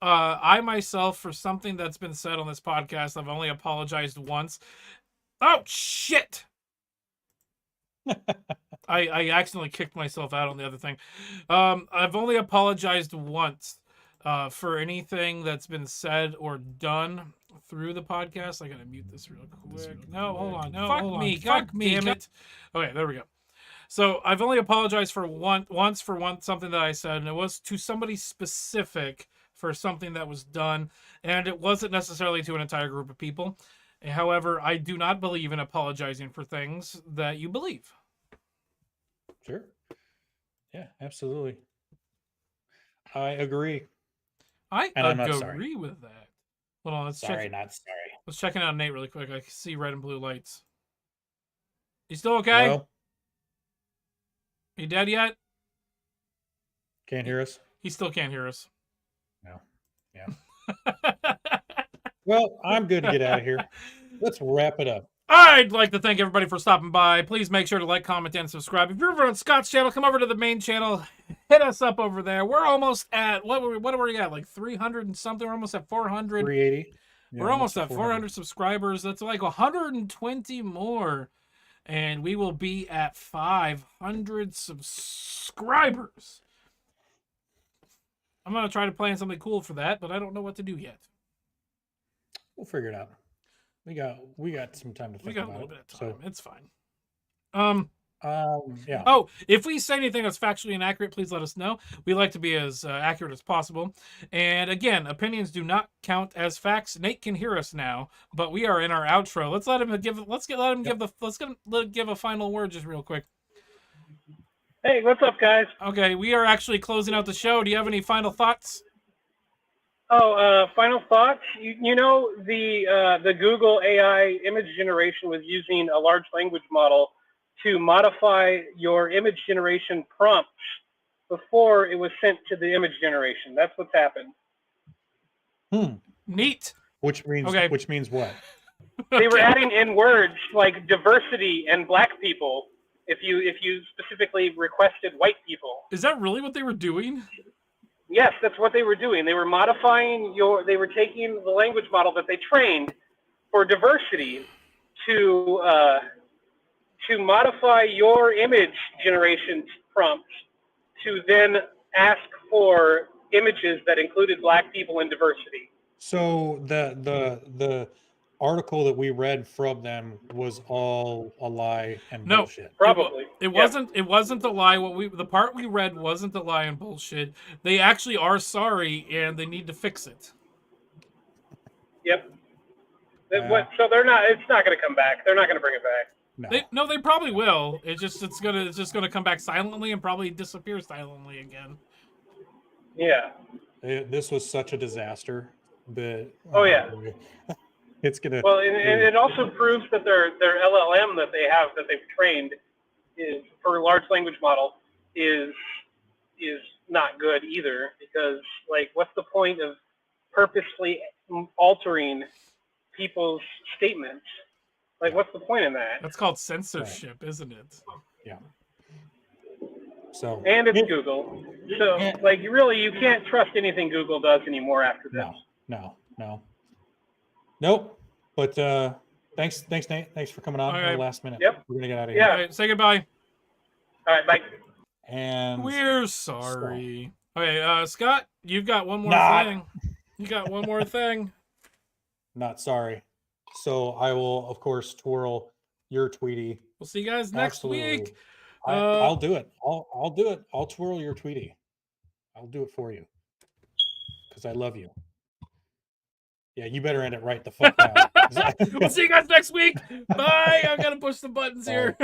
I myself, for something that's been said on this podcast, I've only apologized once. Oh shit! I accidentally kicked myself out on the other thing. I've only apologized once for anything that's been said or done through the podcast. I gotta mute this real quick. No, hold on. No, fuck me. God damn it. Okay, there we go. So I've only apologized for once for something that I said, and it was to somebody specific for something that was done, and it wasn't necessarily to an entire group of people. However, I do not believe in apologizing for things that you believe. Sure. Yeah, absolutely. I agree. I I'm not sorry. agree with that. Hold on, let's Sorry, check. not sorry. Let's check it out Nate really quick. I can see red and blue lights. You still okay? Hello? You dead yet? Can't hear us? He still can't hear us. No. Yeah. Well, I'm good to get out of here. Let's wrap it up. I'd like to thank everybody for stopping by. Please make sure to like, comment, and subscribe. If you're over on Scott's channel, come over to the main channel. Hit us up over there. We're almost at, what are we at? Like 300 and something? We're almost at 400. 380. Yeah, we're almost at 400 subscribers. That's like 120 more. And we will be at 500 subscribers. I'm going to try to plan something cool for that, but I don't know what to do yet. We'll figure it out. We got some time to think about it. We got a little bit of time. So, it's fine. yeah. Oh, if we say anything that's factually inaccurate, please let us know. We like to be as accurate as possible. And again, opinions do not count as facts. Nate can hear us now, but we are in our outro. Let's let him give a final word just real quick. Hey, what's up, guys? Okay, we are actually closing out the show. Do you have any final thoughts? Oh, final thoughts. You know, the Google AI image generation was using a large language model to modify your image generation prompts before it was sent to the image generation. That's what's happened. Neat. Which means what? They were adding in words like diversity and black people if you specifically requested white people. Is that really what they were doing? Yes, that's what they were doing. They were modifying they were taking the language model that they trained for diversity to modify your image generation prompts to then ask for images that included black people and diversity. So the article that we read from them was all a lie and bullshit. Probably. It wasn't a lie. The part we read wasn't a lie and bullshit. They actually are sorry and they need to fix it. Yep. So they're not. It's not going to come back. They're not going to bring it back. No. They probably will. It's just gonna come back silently and probably disappear silently again. Yeah. This was such a disaster that. Oh yeah. It's gonna. Well, and it also proves that their LLM that they've trained is for large language model is not good either, because like what's the point of purposely altering people's statements? Like what's the point in that? That's called censorship, isn't it? Yeah. So. And it's Google. So like you can't trust anything Google does anymore after this. No. Nope. But thanks Nate. Thanks for coming on All at the right. last minute. Yep. We're gonna get out of here. Yeah. All right, say goodbye. All right, bye. And we're sorry. Okay, Scott, you've got one more thing. You got one more thing. Not sorry. So I will, of course, twirl your Tweety. We'll see you guys next week. I'll do it. I'll do it. I'll twirl your Tweety. I'll do it for you because I love you. Yeah, you better end it right the fuck now. We'll see you guys next week. Bye. I'm gonna push the buttons here.